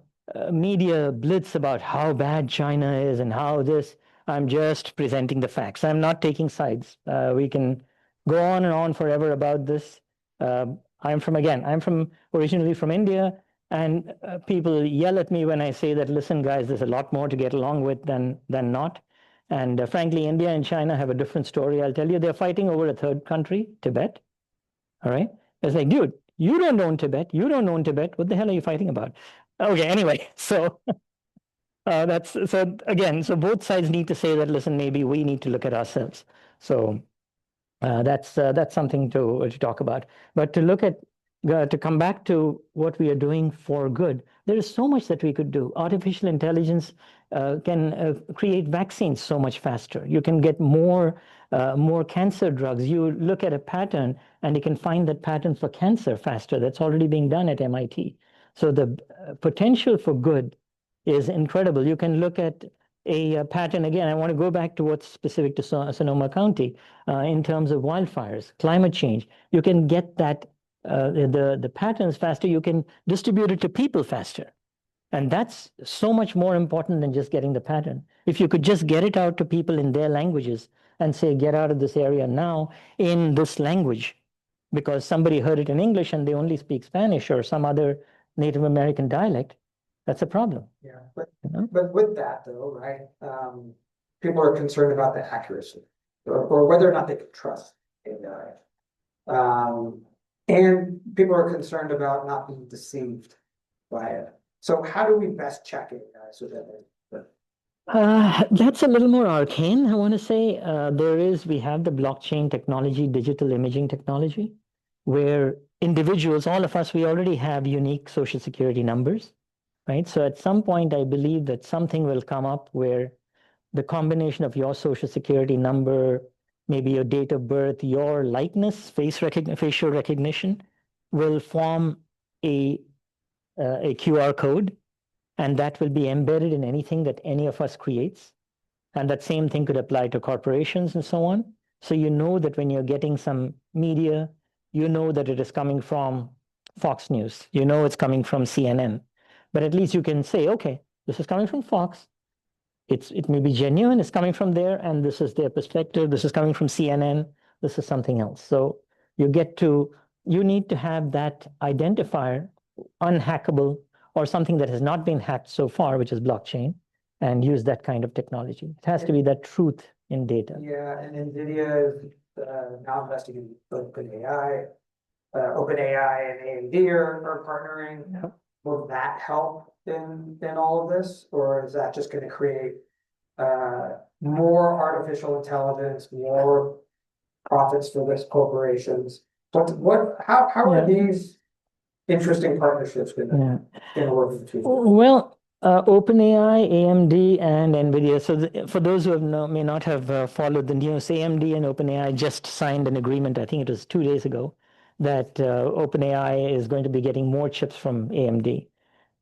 media blitz about how bad China is and how this. I'm just presenting the facts. I'm not taking sides. We can go on and on forever about this. I'm from originally from India, and people yell at me when I say that, listen, guys, there's a lot more to get along with than not. And frankly, India and China have a different story. I'll tell you, they're fighting over a third country, Tibet. All right. It's like, dude, you don't own Tibet. You don't own Tibet. What the hell are you fighting about? Okay. Anyway, so so both sides need to say that, listen, maybe we need to look at ourselves. So that's something to talk about. But to come back to what we are doing for good, there is so much that we could do. Artificial intelligence can create vaccines so much faster. You can get more cancer drugs. You look at a pattern and you can find that pattern for cancer faster. That's already being done at MIT. So the potential for good is incredible. You can look at a pattern again. I want to go back to what's specific to Sonoma County in terms of wildfires, climate change. You can get that the patterns faster. You can distribute it to people faster. And that's so much more important than just getting the pattern. If you could just get it out to people in their languages and say, get out of this area now in this language, because somebody heard it in English and they only speak Spanish or some other Native American dialect, that's a problem. Yeah, but with that though, right? People are concerned about the accuracy or whether or not they can trust AI. And people are concerned about not being deceived by it. So how do we best check it, guys? That's a little more arcane, I want to say. We have the blockchain technology, digital imaging technology, where individuals, all of us, we already have unique social security numbers, right? So at some point, I believe that something will come up where the combination of your social security number, maybe your date of birth, your likeness, facial recognition, will form a QR code, and that will be embedded in anything that any of us creates. And that same thing could apply to corporations and so on. So you know that when you're getting some media, you know that it is coming from Fox News. You know it's coming from CNN. But at least you can say, okay, this is coming from Fox. It may be genuine, it's coming from there, and this is their perspective. This is coming from CNN. This is something else. So you need to have that identifier, unhackable, or something that has not been hacked so far, which is blockchain, and use that kind of technology. It has to be that truth in data. Yeah, and NVIDIA is now investing in AI. OpenAI and AMD are partnering. Yeah. Will that help in all of this, or is that just going to create more artificial intelligence, more profits for this corporations? How are these interesting partnerships going to work in the future? Well, OpenAI, AMD, and NVIDIA. So for those who may not have followed the news, AMD and OpenAI just signed an agreement, I think it was 2 days ago, that OpenAI is going to be getting more chips from AMD.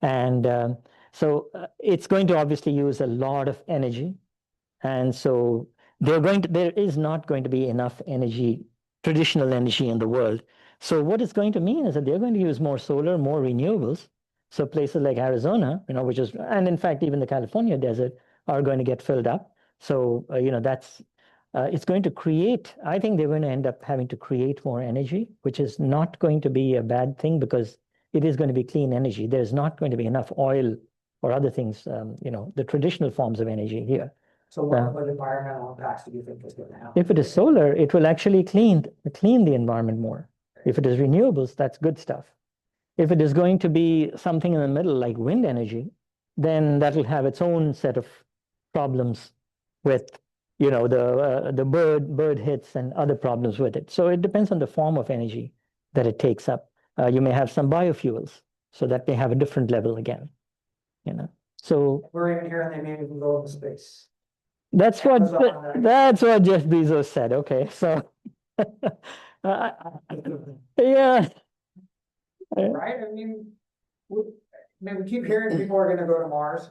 And so it's going to obviously use a lot of energy. And so there is not going to be enough energy, traditional energy in the world. So what it's going to mean is that they're going to use more solar, more renewables. So places like Arizona, which is, and in fact, even the California desert are going to get filled up. So, it's going to create, I think they're going to end up having to create more energy, which is not going to be a bad thing because it is going to be clean energy. There's not going to be enough oil or other things, the traditional forms of energy here. So what environmental impacts do you think is going to happen? If it is solar, it will actually clean the environment more. If it is renewables, that's good stuff. If it is going to be something in the middle like wind energy, then that will have its own set of problems with, the bird hits and other problems with it. So it depends on the form of energy that it takes up. You may have some biofuels, so that may have a different level again. So we're even here, and they may even go into space. That's what Jeff Bezos said. Okay, so yeah, right. I mean, we keep hearing people are going to go to Mars.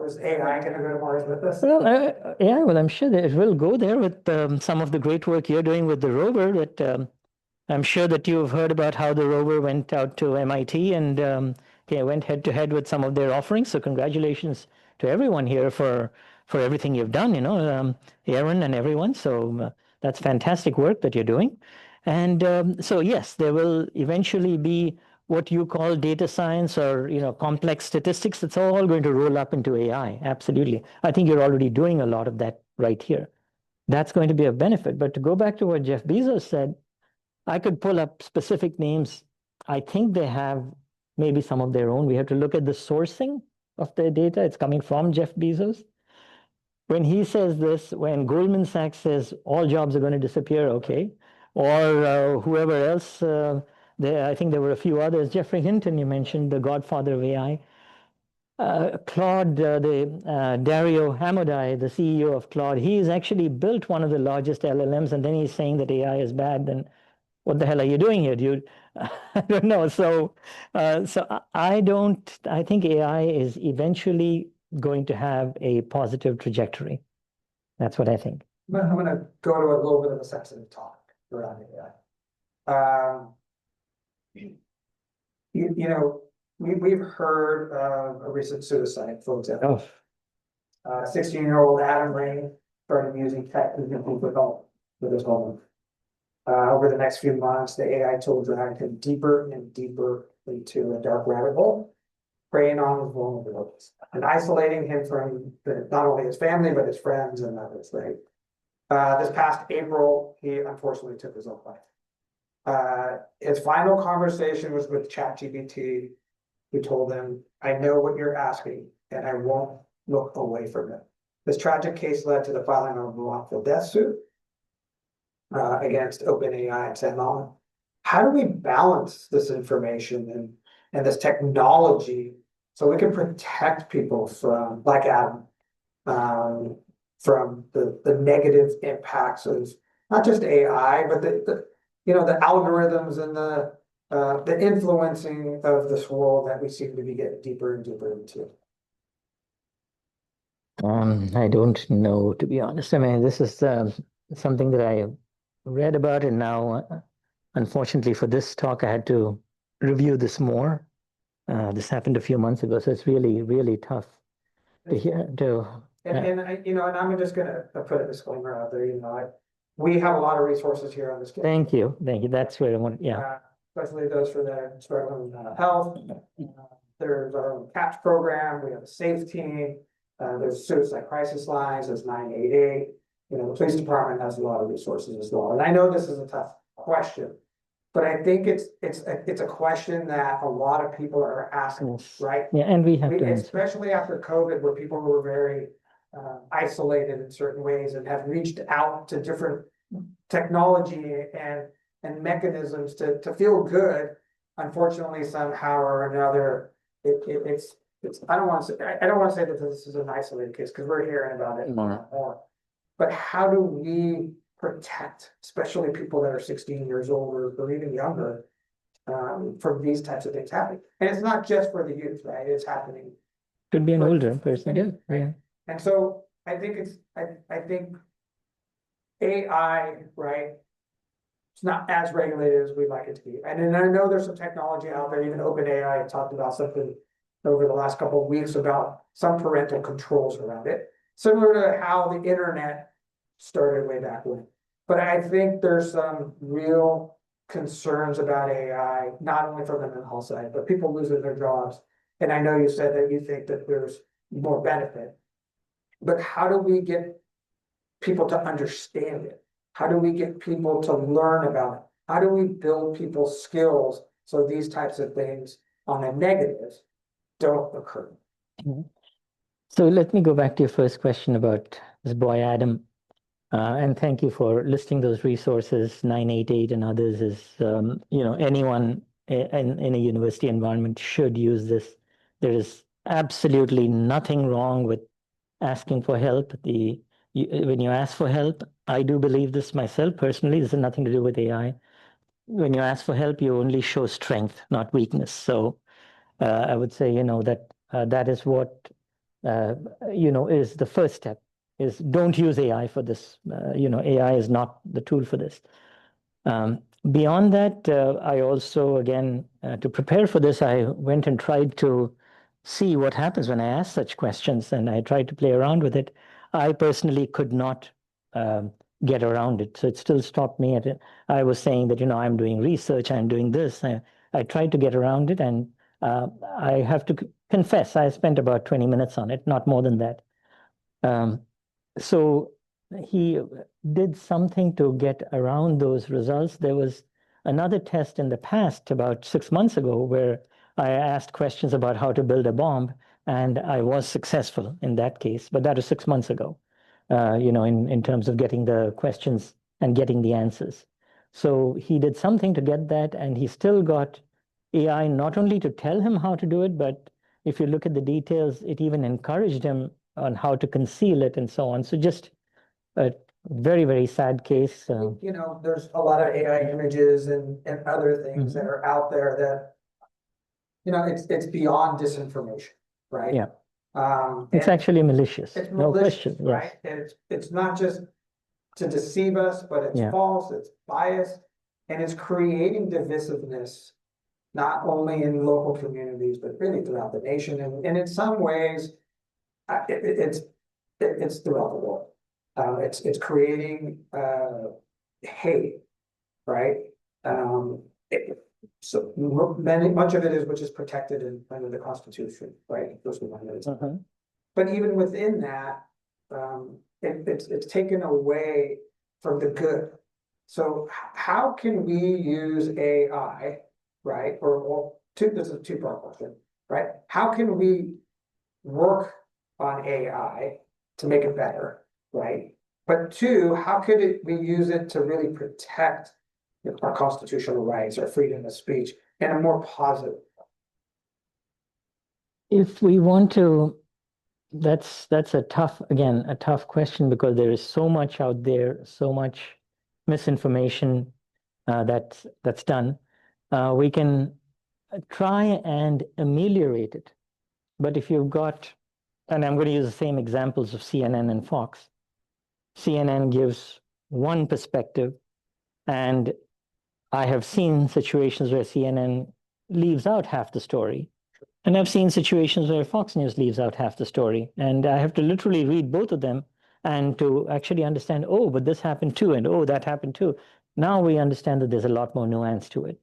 Is AI going to go to Mars with us? Well, well, I'm sure that it will go there with some of the great work you're doing with the rover. That I'm sure that you've heard about how the rover went out to MIT and went head to head with some of their offerings. So congratulations to everyone here for everything you've done, Aaron and everyone. So that's fantastic work that you're doing. And so, yes, there will eventually be what you call data science or, complex statistics. It's all going to roll up into AI. Absolutely. I think you're already doing a lot of that right here. That's going to be a benefit. But to go back to what Jeff Bezos said, I could pull up specific names. I think they have maybe some of their own. We have to look at the sourcing of their data. It's coming from Jeff Bezos. When he says this, when Goldman Sachs says all jobs are going to disappear, okay, or whoever else, I think there were a few others. Jeffrey Hinton, you mentioned, the godfather of AI. Claude, Dario Amodei, the CEO of Claude, he's actually built one of the largest LLMs, and then he's saying that AI is bad. Then what the hell are you doing here, dude? I don't know. So I think AI is eventually going to have a positive trajectory. That's what I think. I'm going to go to a little bit of a sensitive topic around AI. We've heard of a recent suicide, for example. 16-year-old Adam Rain started using tech to with his home. Over the next few months, the AI tool dragged him deeper and deeper into a dark rabbit hole, preying on his vulnerabilities and isolating him from not only his family, but his friends and others, right? This past April, he unfortunately took his own life. His final conversation was with ChatGPT, who told him, "I know what you're asking, and I won't look away from it." This tragic case led to the filing of a wrongful death suit against OpenAI and Sonoma. How do we balance this information and this technology so we can protect people from, like Adam, from the negative impacts of not just AI, but the algorithms and the influencing of this world that we seem to be getting deeper and deeper into? I don't know, to be honest. I mean, this is something that I read about, and now, unfortunately, for this talk, I had to review this more. This happened a few months ago, so it's really, really tough to hear. And I'm just going to put a disclaimer out there. We have a lot of resources here on this. Thank you. That's where I want. Yeah. Especially those for the struggling with health. There's our own CAPS program. We have a SAFE team. There's suicide crisis lines. There's 988. The police department has a lot of resources as well. And I know this is a tough question, But I think it's a question that a lot of people are asking, Yes. right? Yeah, and we have to answer. Especially after COVID, where people were very isolated in certain ways and have reached out to different technology and mechanisms to feel good. Unfortunately, somehow or another, it's I don't want to say that this is an isolated case, because we're hearing about it more. But how do we protect, especially people that are 16 years old or even younger, from these types of things happening? And it's not just for the youth, right? It's happening. Could be an for- older person. Yeah, right? yeah. And so I think I think AI, right? It's not as regulated as we'd like it to be. And then I know there's some technology out there, even OpenAI talked about something over the last couple of weeks about some parental controls around it, similar to how the internet started way back when. But I think there's some real concerns about AI, not only from the mental health side, but people losing their jobs. And I know you said that you think that there's more benefit. But how do we get people to understand it? How do we get people to learn about it? How do we build people's skills so these types of things on the negatives don't occur? So let me go back to your first question about this boy Adam. And thank you for listing those resources, 988 and others. Anyone in a university environment should use this. There is absolutely nothing wrong with asking for help. When you ask for help, I do believe this myself personally. This has nothing to do with AI. When you ask for help, you only show strength, not weakness. So I would say, that is what is the first step. Is don't use AI for this. AI is not the tool for this. Beyond that, I also, again, to prepare for this, I went and tried to see what happens when I ask such questions, and I tried to play around with it. I personally could not get around it, so it still stopped me at it. I was saying that, I'm doing research, I'm doing this. I tried to get around it, and I have to confess, I spent about 20 minutes on it, not more than that. So he did something to get around those results. There was another test in the past, about 6 months ago, where I asked questions about how to build a bomb, and I was successful in that case. But that was 6 months ago, in terms of getting the questions and getting the answers. So he did something to get that, and he still got AI not only to tell him how to do it, but if you look at the details, it even encouraged him on how to conceal it and so on. So just a very, very sad case. There's a lot of AI images and other things that are out there that, it's beyond disinformation, right? Yeah. It's actually malicious. It's No malicious, question. right? Yes. And it's not just to deceive us, but it's Yeah. false, it's biased, and it's creating divisiveness, not only in local communities, but really throughout the nation. And in some ways, it's throughout the world. It's creating hate, right? So much of it is which is protected under the Constitution, right? First Amendment. But even within that, it's taken away from the good. So how can we use AI, right? This is a two-part question, right? How can we work on AI to make it better, right? But two, how could we use it to really protect our constitutional rights, our freedom of speech in a more positive way? If we want to, that's a tough question, because there is so much out there, so much misinformation that's done. We can try and ameliorate it. But if you've got, and I'm going to use the same examples of CNN and Fox. CNN gives one perspective, and I have seen situations where CNN leaves out half the story. And I've seen situations where Fox News leaves out half the story. And I have to literally read both of them and to actually understand, oh, but this happened too, and oh, that happened too. Now we understand that there's a lot more nuance to it.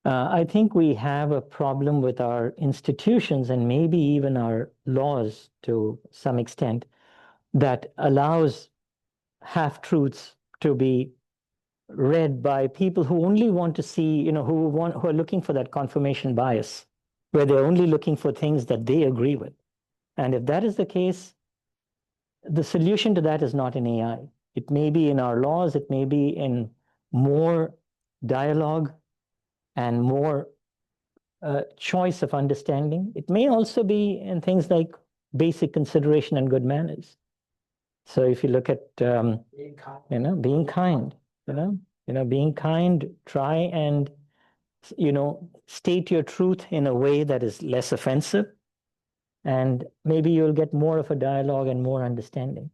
I think we have a problem with our institutions and maybe even our laws to some extent that allows half-truths to be read by people who only want to see, who are looking for that confirmation bias, where they're only looking for things that they agree with. And if that is the case, the solution to that is not in AI. It may be in our laws, it may be in more dialogue and more choice of understanding. It may also be in things like basic consideration and good manners. So if you look at, Being kind. being kind, being kind, try and, state your truth in a way that is less offensive. And maybe you'll get more of a dialogue and more understanding,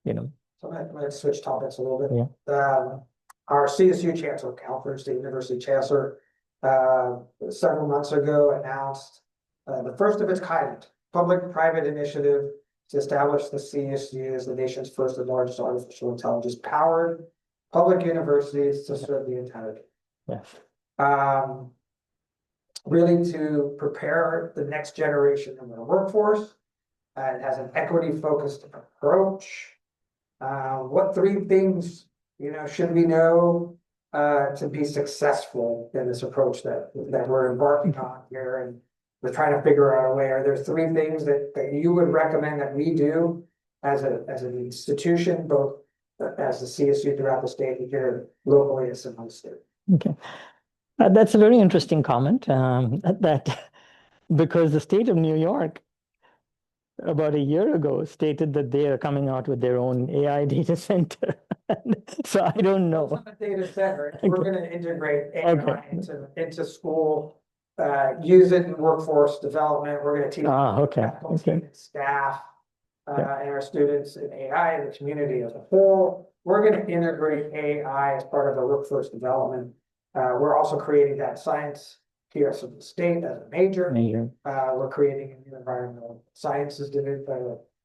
So let's switch topics a little bit. Yeah. Our CSU chancellor, California State University chancellor, several months ago announced the first of its kind public-private initiative to establish the CSU as the nation's first and largest artificial intelligence powered public universities to serve the entire. Yes. Really to prepare the next generation of the workforce. It has an equity-focused approach. What three things, should we know to be successful in this approach that we're embarking on here? And we're trying to figure out a way. Are there three things that you would recommend that we do as an institution, both as the CSU throughout the state and here locally as Sonoma State? Okay. That's a very interesting comment, that because the state of New York about a year ago stated that they are coming out with their own AI data center. So I don't know. It's not a data center. We're going to integrate AI Okay. into school, use it in workforce development. We're going to teach faculty and staff and our students in AI and the community as a whole. We're going to integrate AI as part of our workforce development. We're also creating that science here at the state as a major. We're creating a new environmental sciences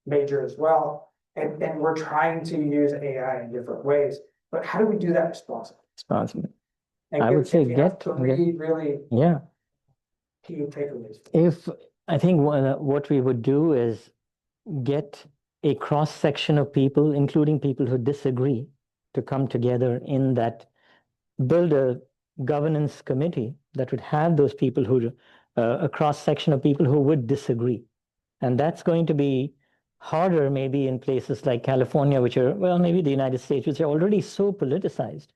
major as well. And we're trying to use AI in different ways. But how do we do that responsibly? And I would say really key takeaways. I think what we would do is get a cross section of people, including people who disagree, to come together in that, build a governance committee that would have those people who, a cross section of people who would disagree. And that's going to be harder maybe in places like California, which are, well, maybe the United States, which are already so politicized.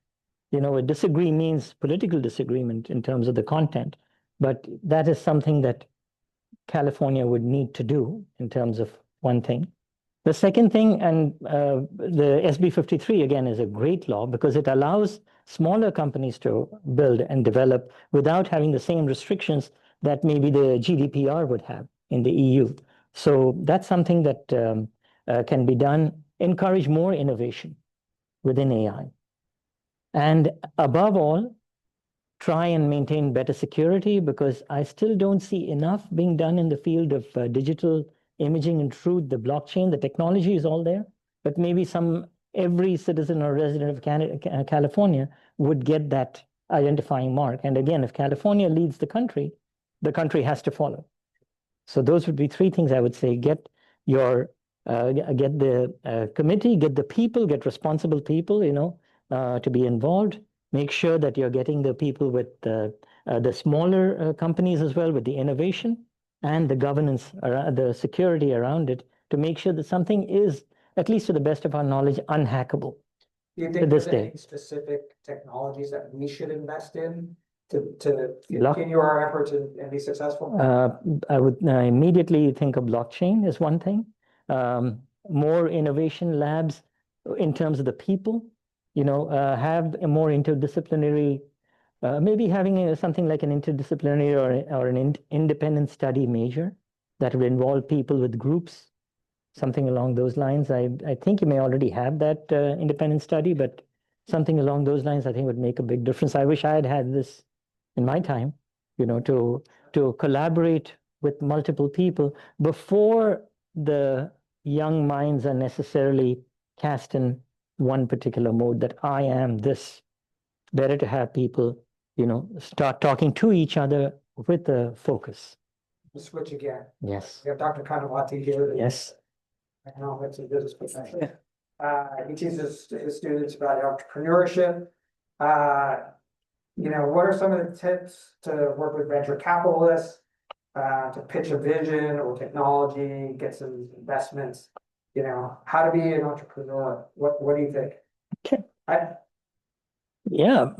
A disagree means political disagreement in terms of the content. But that is something that California would need to do in terms of one thing. The second thing, and the SB 53 again is a great law because it allows smaller companies to build and develop without having the same restrictions that maybe the GDPR would have in the EU. So that's something that can be done. Encourage more innovation within AI. And above all, try and maintain better security, because I still don't see enough being done in the field of digital imaging and truth, the blockchain. The technology is all there, but maybe every citizen or resident of California would get that identifying mark. And again, if California leads the country has to follow. So those would be three things I would say. Get the committee, get the people, get responsible people, to be involved. Make sure that you're getting the people with the smaller companies as well, with the innovation and the governance, the security around it, to make sure that something is, at least to the best of our knowledge, unhackable. Do you think there's any specific technologies that we should invest in to continue our efforts and be successful? I would immediately think of blockchain as one thing. More innovation labs in terms of the people, have a more interdisciplinary, maybe having something like an interdisciplinary or an independent study major that would involve people with groups, something along those lines. I think you may already have that independent study, but something along those lines I think would make a big difference. I wish I had had this in my time, to collaborate with multiple people before the young minds are necessarily cast in one particular mode, that I am this. Better to have people, start talking to each other with a focus. We'll switch again. Yes. We have Dr. Kanawati here. Yes. Economics and business professor. He teaches his students about entrepreneurship, What are some of the tips to work with venture capitalists, to pitch a vision or technology, get some investments? How to be an entrepreneur? What do you think? Okay. I, Yeah.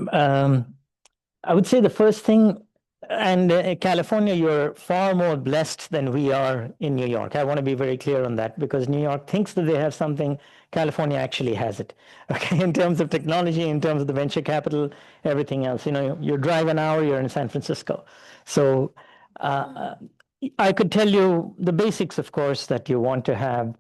I would say the first thing, and California, you're far more blessed than we are in New York. I want to be very clear on that because New York thinks that they have something, California actually has it. Okay, in terms of technology, in terms of the venture capital, everything else. You drive an hour, you're in San Francisco. So I could tell you the basics, of course, that you want to have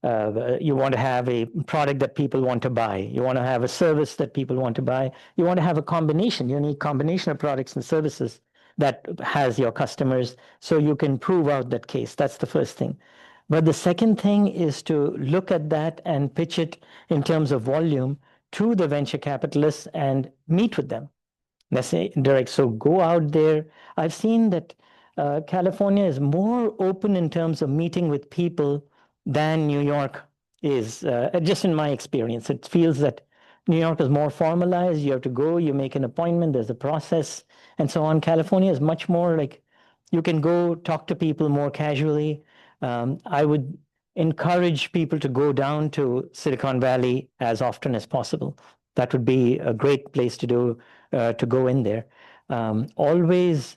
a product that people want to buy. You want to have a service that people want to buy. You want to have a combination, unique combination of products and services that has your customers so you can prove out that case. That's the first thing. But the second thing is to look at that and pitch it in terms of volume to the venture capitalists and meet with them. Let's say direct. So go out there. I've seen that California is more open in terms of meeting with people than New York is, just in my experience. It feels that New York is more formalized. You have to go, you make an appointment, there's a process, and so on. California is much more like you can go talk to people more casually. I would encourage people to go down to Silicon Valley as often as possible. That would be a great place to go in there. Always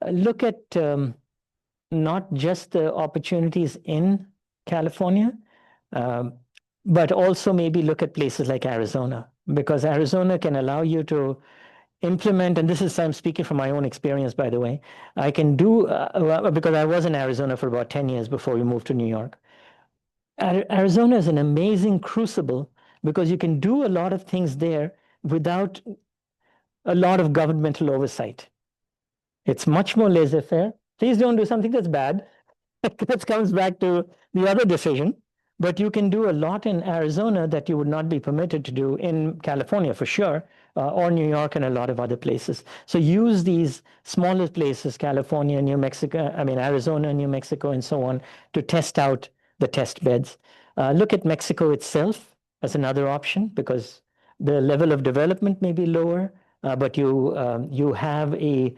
look at not just the opportunities in California, but also maybe look at places like Arizona, because Arizona can allow you to implement, and I'm speaking from my own experience, by the way. I can do, because I was in Arizona for about 10 years before we moved to New York. Arizona is an amazing crucible because you can do a lot of things there without a lot of governmental oversight. It's much more laissez-faire. Please don't do something that's bad. That comes back to the other decision. But you can do a lot in Arizona that you would not be permitted to do in California for sure, or New York and a lot of other places. So use these smaller places, California, New Mexico, Arizona, New Mexico, and so on, to test out the test beds. Look at Mexico itself as another option because the level of development may be lower, but you have a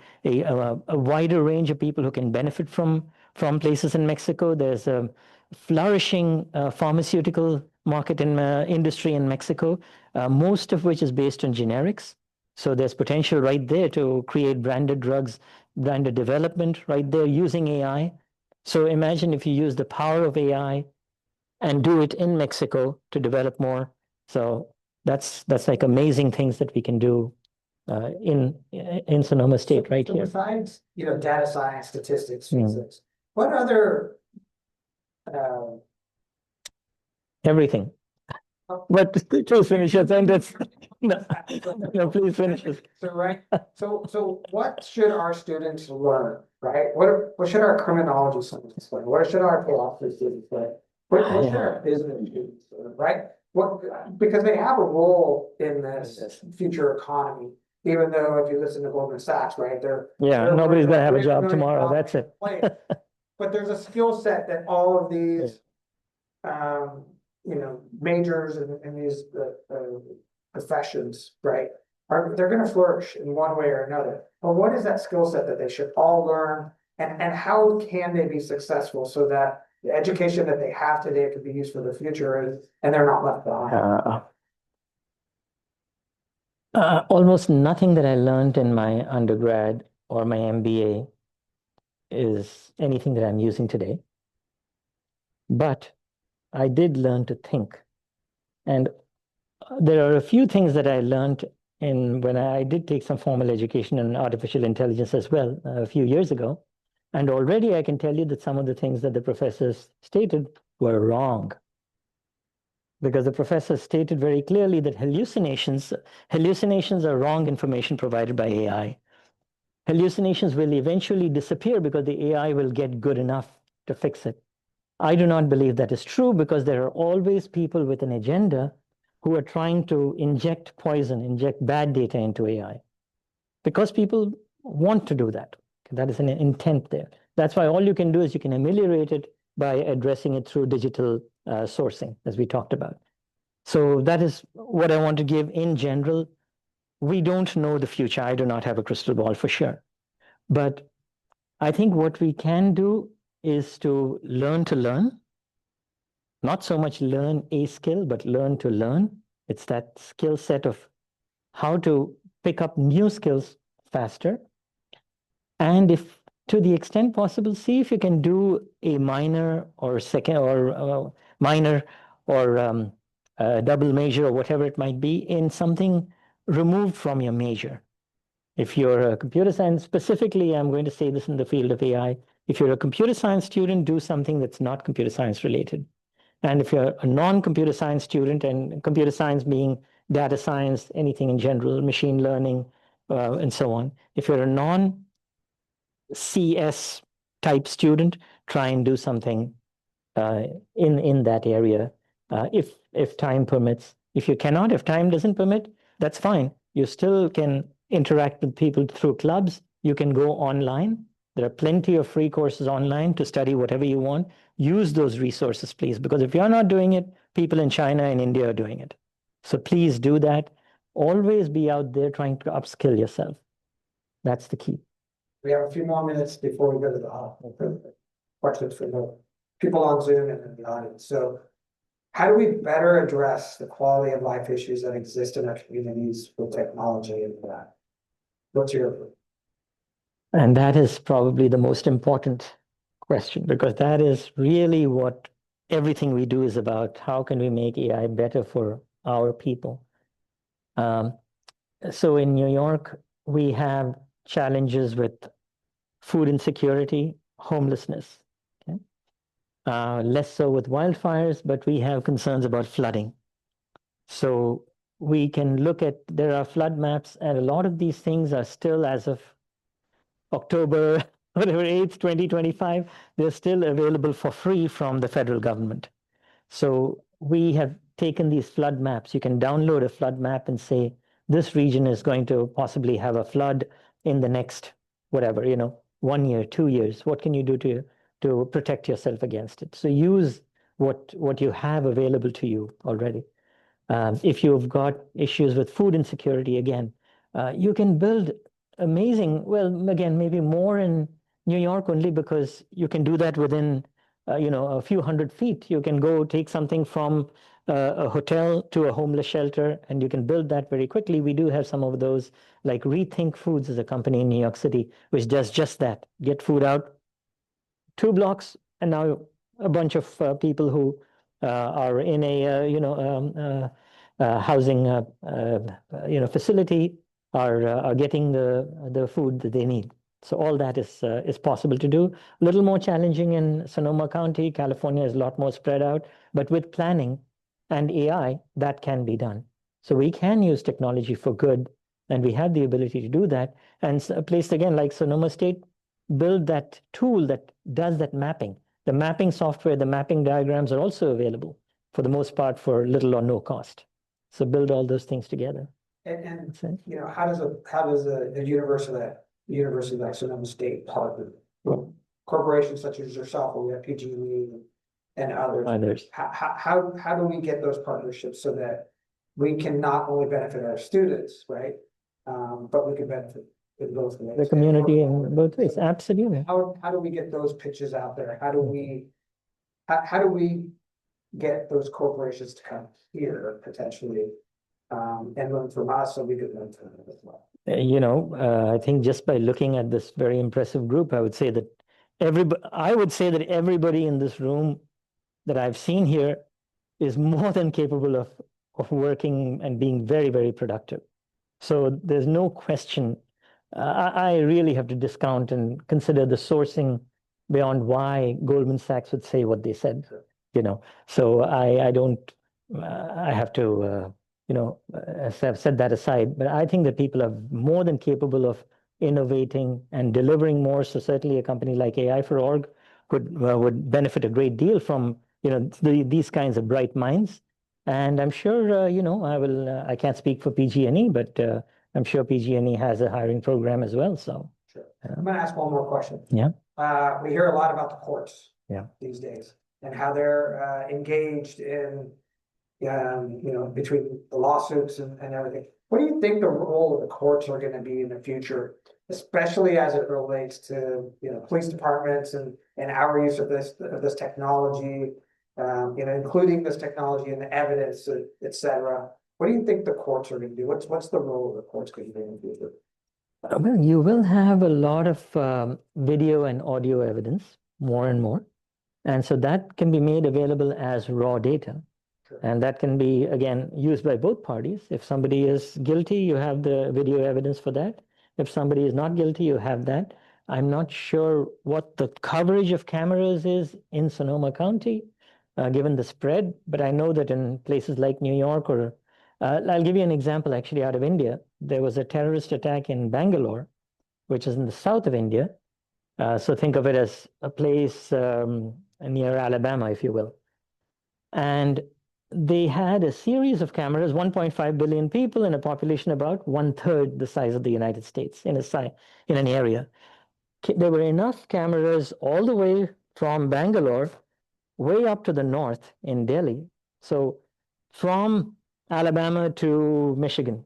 wider range of people who can benefit from places in Mexico. There's a flourishing pharmaceutical market in industry in Mexico, most of which is based on generics. So there's potential right there to create branded drugs, branded development right there using AI. So imagine if you use the power of AI and do it in Mexico to develop more. So that's like amazing things that we can do in Sonoma State right here. Besides, data science, statistics, physics, what other everything. But please finish your sentence. No, please finish it. So what should our students learn, right? What should our criminology students learn? What should our philosophy students learn? What should our business students learn, right? Because they have a role in this future economy, even though if you listen to Goldman Sachs, right? Nobody's gonna have a job tomorrow. That's it. But there's a skill set that all of these majors in these professions, right? They're going to flourish in one way or another. But what is that skill set that they should all learn, and how can they be successful so that the education that they have today could be used for the future and they're not left behind? Almost nothing that I learned in my undergrad or my MBA is anything that I'm using today. But I did learn to think. And there are a few things that I learned when I did take some formal education in artificial intelligence as well a few years ago. And already I can tell you that some of the things that the professors stated were wrong. Because the professor stated very clearly that hallucinations are wrong information provided by AI. Hallucinations will eventually disappear because the AI will get good enough to fix it. I do not believe that is true because there are always people with an agenda who are trying to inject poison, inject bad data into AI. Because people want to do that. That is an intent there. That's why all you can do is you can ameliorate it by addressing it through digital sourcing, as we talked about. So that is what I want to give in general. we don't know the future. I do not have a crystal ball for sure. But I think what we can do is to learn, not so much learn a skill, but learn to learn. It's that skill set of how to pick up new skills faster. And if to the extent possible, see if you can do a minor or second or minor or double major or whatever it might be in something removed from your major. If you're a computer science, specifically, I'm going to say this in the field of AI. If you're a computer science student, do something that's not computer science related. And if you're a non-computer science student, and computer science being data science, anything in general, machine learning, and so on. If you're a non-CS type student, try and do something in that area, if time permits. If you cannot, if time doesn't permit, that's fine. You still can interact with people through clubs. You can go online. There are plenty of free courses online to study whatever you want. Use those resources, please, because if you're not doing it, people in China and India are doing it. So please do that. Always be out there trying to upskill yourself. That's the key. We have a few more minutes before we go to the questions for the people on Zoom and in the audience. So how do we better address the quality of life issues that exist in our communities with technology and that? What's your? And that is probably the most important question, because that is really what everything we do is about. How can we make AI better for our people? So in New York, we have challenges with food insecurity, homelessness. Okay? Less so with wildfires, but we have concerns about flooding. So we can look at, there are flood maps, and a lot of these things are still, as of October, whatever, 8th, 2025, they're still available for free from the federal government. So we have taken these flood maps. You can download a flood map and say, this region is going to possibly have a flood in the next, whatever, 1 year, 2 years. What can you do to protect yourself against it? So use what you have available to you already. If you've got issues with food insecurity, again, you can build amazing, well, again, maybe more in New York only because you can do that within, a few 100 feet. You can go take something from a hotel to a homeless shelter, and you can build that very quickly. We do have some of those, like Rethink Foods is a company in New York City, which does just that, get food out 2 blocks, and now a bunch of people who are in a, housing, facility are getting the food that they need. So all that is possible to do. A little more challenging in Sonoma County. California is a lot more spread out, but with planning and AI, that can be done. So we can use technology for good, and we have the ability to do that. And a place again like Sonoma State, build that tool that does that mapping. The mapping software, the mapping diagrams are also available for the most part for little or no cost. So build all those things together. And how does a university like Sonoma State partner with corporations such as yourself, or we have PG&E and others? How do we get those partnerships so that we can not only benefit our students, right? But we can benefit in both ways. The community in both ways, absolutely. How do we get those pitches out there? How do we get those corporations to come here potentially and learn from us so we could learn from them as well? I think just by looking at this very impressive group, I would say that everybody in this room that I've seen here is more than capable of working and being very, very productive. So there's no question. I really have to discount and consider the sourcing beyond why Goldman Sachs would say what they said. So I don't. I have to. Have set that aside. But I think that people are more than capable of innovating and delivering more. So certainly, a company like AI for Org would benefit a great deal from these kinds of bright minds. And I'm sure I can't speak for PG&E, but I'm sure PG&E has a hiring program as well. So sure. I'm going to ask one more question. Yeah. We hear a lot about the courts these days and how they're engaged in between the lawsuits and everything. What do you think the role of the courts are going to be in the future, especially as it relates to, police departments and our use of this technology, including this technology and the evidence, et cetera? What do you think the courts are going to do? What's the role of the courts going to be in the future? Well, you will have a lot of video and audio evidence, more and more. And so that can be made available as raw data. Sure. And that can be, again, used by both parties. If somebody is guilty, you have the video evidence for that. If somebody is not guilty, you have that. I'm not sure what the coverage of cameras is in Sonoma County, given the spread, but I know that in places like New York or I'll give you an example actually out of India. There was a terrorist attack in Bangalore, which is in the south of India. So think of it as a place near Alabama, if you will. And they had a series of cameras, 1.5 billion people in a population about 1/3 the size of the United States in an area. There were enough cameras all the way from Bangalore way up to the north in Delhi. So from Alabama to Michigan,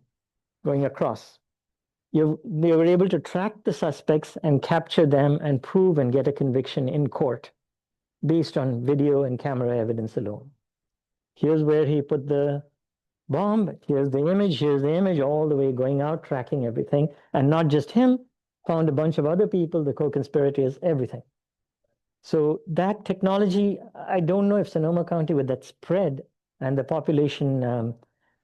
going across, they were able to track the suspects and capture them and prove and get a conviction in court based on video and camera evidence alone. Here's where he put the bomb, here's the image, all the way going out, tracking everything. And not just him, found a bunch of other people, the co-conspirators, everything. So that technology, I don't know if Sonoma County with that spread and the population,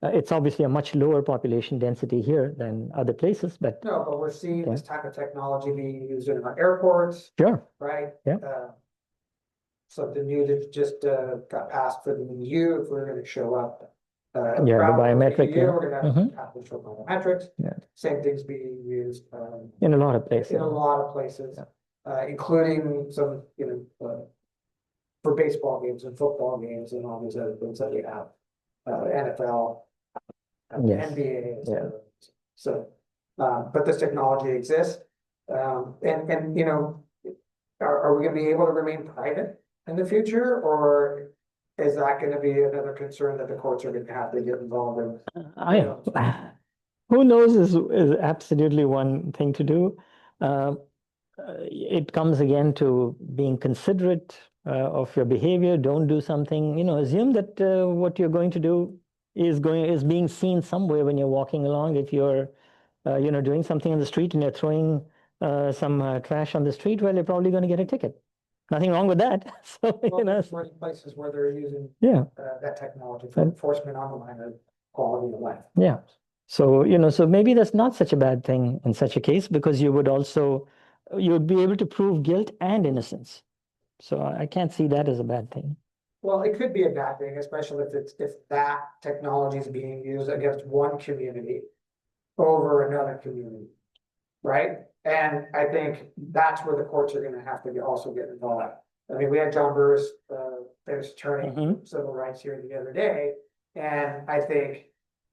it's obviously a much lower population density here than other places, but No, but we're seeing this type of technology being used in our airports, sure, right? Yeah. Something new that just got passed for the EU, if we're going to show up. Yeah, the biometric, EU, yeah. we're going to have to show biometrics. Yeah. Same thing's being used in a lot of places. in a lot of places, including some, for baseball games and football games and all these other things that we have, NFL, Yes. NBA. Yeah. So, but this technology exists, and are we going to be able to remain private in the future, or is that going to be another concern that the courts are going to have to get involved in? Who knows is absolutely one thing to do. It comes again to being considerate of your behavior. Don't do something, assume that what you're going to do is being seen somewhere when you're walking along. If you're doing something on the street and you're throwing some trash on the street, well, you're probably going to get a ticket. Nothing wrong with that. So, there's many places where they're using that technology for enforcement on the line of quality of life. Yeah. So, so maybe that's not such a bad thing in such a case, because you would be able to prove guilt and innocence. So I can't see that as a bad thing. Well, it could be a bad thing, especially if that technology is being used against one community over another community, right? And I think that's where the courts are going to have to also get involved. I mean, we had John Burris, there's attorney civil rights here the other day, and I think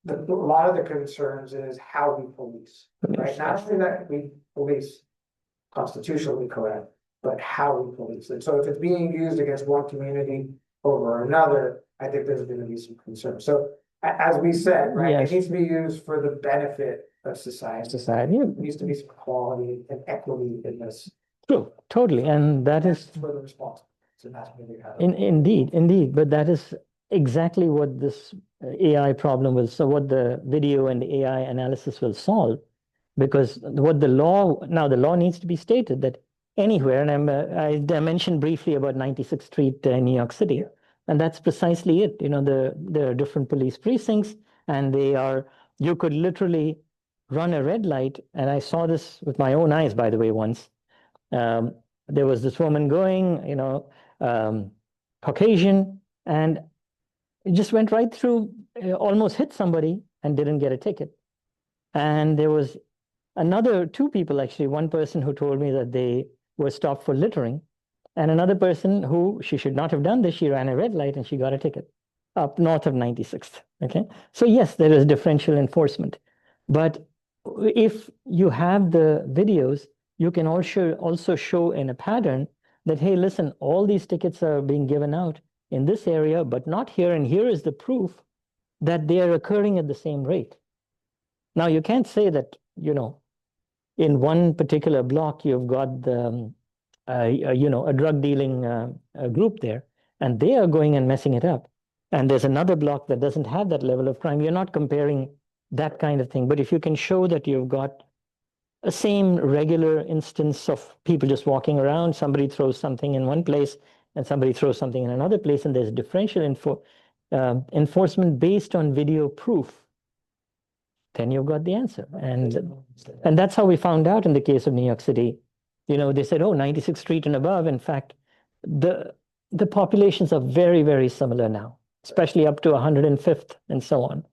a lot of the concerns is how we police, right? Not only that we police constitutionally correct, but how we police it. So if it's being used against one community over another, I think there's going to be some concern. So as we said, right, Yes. It needs to be used for the benefit of society. There needs to be some quality and equity in this. True, totally. And that's for the response. So that's really how indeed. But that is exactly what this AI problem will. So what the video and the AI analysis will solve, because what the law needs to be stated that anywhere, and I mentioned briefly about 96th Street in New York City, and that's precisely it. There are different police precincts, and you could literally run a red light, and I saw this with my own eyes, by the way, once. There was this woman going, Caucasian, and it just went right through, almost hit somebody and didn't get a ticket. And there was two people, actually, one person who told me that they were stopped for littering, and another person who she should not have done this. She ran a red light and she got a ticket up north of 96th. Okay. So yes, there is differential enforcement, but if you have the videos, you can also show in a pattern that, hey, listen, all these tickets are being given out in this area, but not here. And here is the proof that they are occurring at the same rate. Now, you can't say that, you know, in one particular block, you've got the, you know, a drug dealing group there, and they are going and messing it up. And there's another block that doesn't have that level of crime. You're not comparing that kind of thing. But if you can show that you've got a same regular instance of people just walking around, somebody throws something in one place and somebody throws something in another place, and there's differential enforcement based on video proof, then you've got the answer. And that's how we found out in the case of New York City. You know, they said, oh, 96th Street and above. In fact, the populations are very, very similar now, especially up to 105th and so on.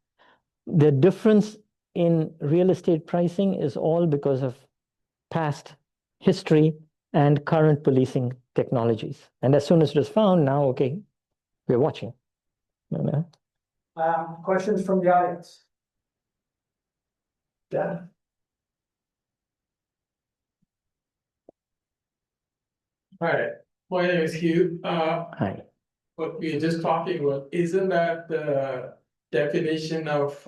The difference in real estate pricing is all because of past history and current policing technologies. And as soon as it was found, now, okay, we're watching. Questions from the audience? Yeah. Hi, my name is Hugh. Hi. What we are just talking about, isn't that the definition of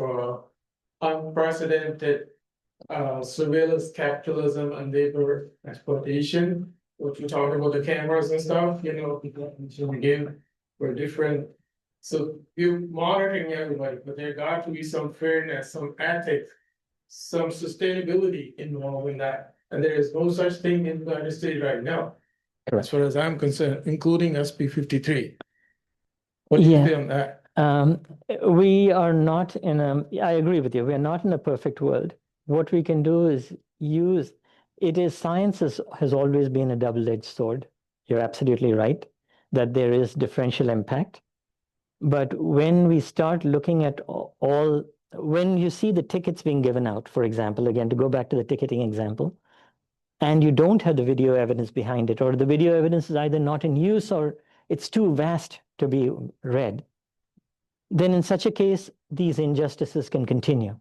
unprecedented surveillance capitalism and labor exploitation? What you talk about the cameras and stuff, you know, again, we're different. So you're monitoring everybody, but there got to be some fairness, some ethics, some sustainability involved in that. And there is no such thing in the United States right now, as far as I'm concerned, including SB 53. What do you say on that? We are not in I agree with you. We are not in a perfect world. What we can do is science has always been a double-edged sword. You're absolutely right that there is differential impact. But when we start looking at when you see the tickets being given out, for example, again, to go back to the ticketing example, and you don't have the video evidence behind it, or the video evidence is either not in use or it's too vast to be read, then in such a case, these injustices can continue.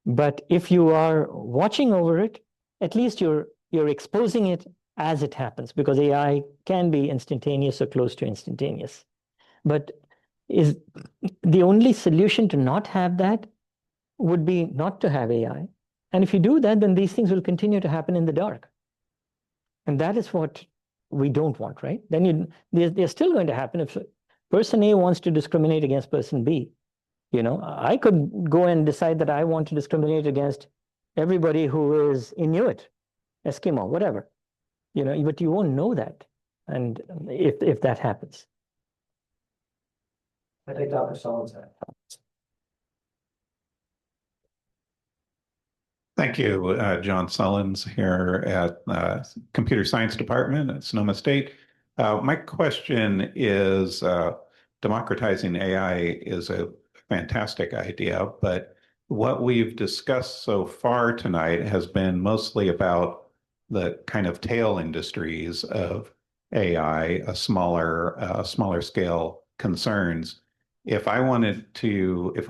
But if you are watching over it, at least you're exposing it as it happens, because AI can be instantaneous or close to instantaneous. But is the only solution to not have that would be not to have AI. And if you do that, then these things will continue to happen in the dark. And that is what we don't want, right? Then they're still going to happen. If person A wants to discriminate against person B, you know, I could go and decide that I want to discriminate against everybody who is Inuit, Eskimo, whatever, you know, but you won't know that. And if that happens. I think Dr. Sullivan's had. Thank you, John Sullins here at Computer Science Department at Sonoma State. My question is, democratizing AI is a fantastic idea, but what we've discussed so far tonight has been mostly about the kind of tail industries of AI, a smaller scale concerns. If I wanted to, if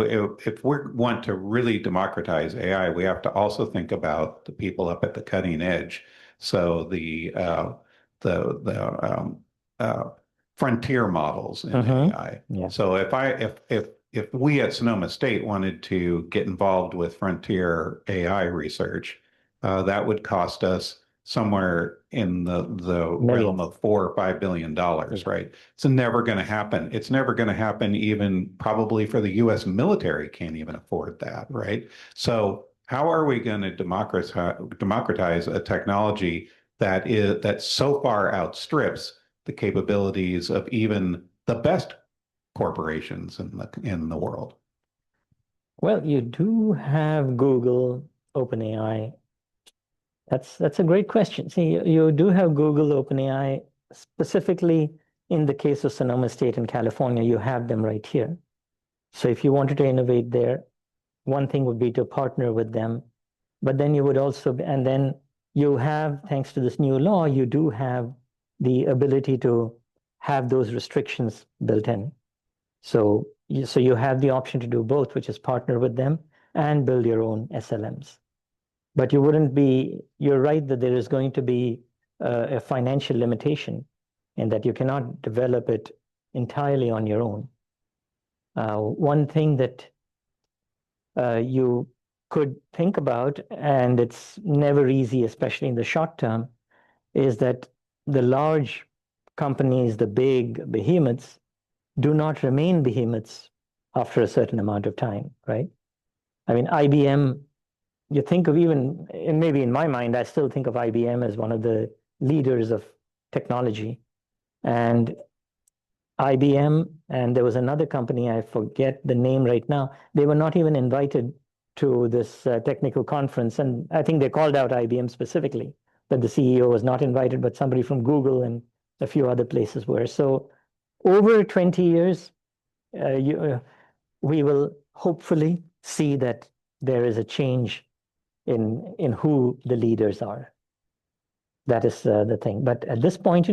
we want to really democratize AI, we have to also think about the people up at the cutting edge. So the frontier models in AI. Yeah. So if we at Sonoma State wanted to get involved with frontier AI research, that would cost us somewhere in the realm of $4 or $5 billion, right? It's never going to happen. It's never going to happen, even probably for the U.S. military can't even afford that, right? So how are we going to democratize a technology that so far outstrips the capabilities of even the best corporations in the world? Well, you do have Google, OpenAI. That's a great question. See, you do have Google, OpenAI, specifically in the case of Sonoma State in California, you have them right here. So if you wanted to innovate there, one thing would be to partner with them, but then you would also, and then you have, thanks to this new law, you do have the ability to have those restrictions built in. So you have the option to do both, which is partner with them and build your own SLMs. But you wouldn't be, you're right that there is going to be a financial limitation in that you cannot develop it entirely on your own. One thing that you could think about, and it's never easy, especially in the short term, is that the large companies, the big behemoths, do not remain behemoths after a certain amount of time, right? I mean, IBM, you think of even, and maybe in my mind, I still think of IBM as one of the leaders of technology. And IBM, and there was another company, I forget the name right now, they were not even invited to this technical conference. And I think they called out IBM specifically, that the CEO was not invited, but somebody from Google and a few other places were. So over 20 years, we will hopefully see that there is a change in who the leaders are. That is the thing. But at this point,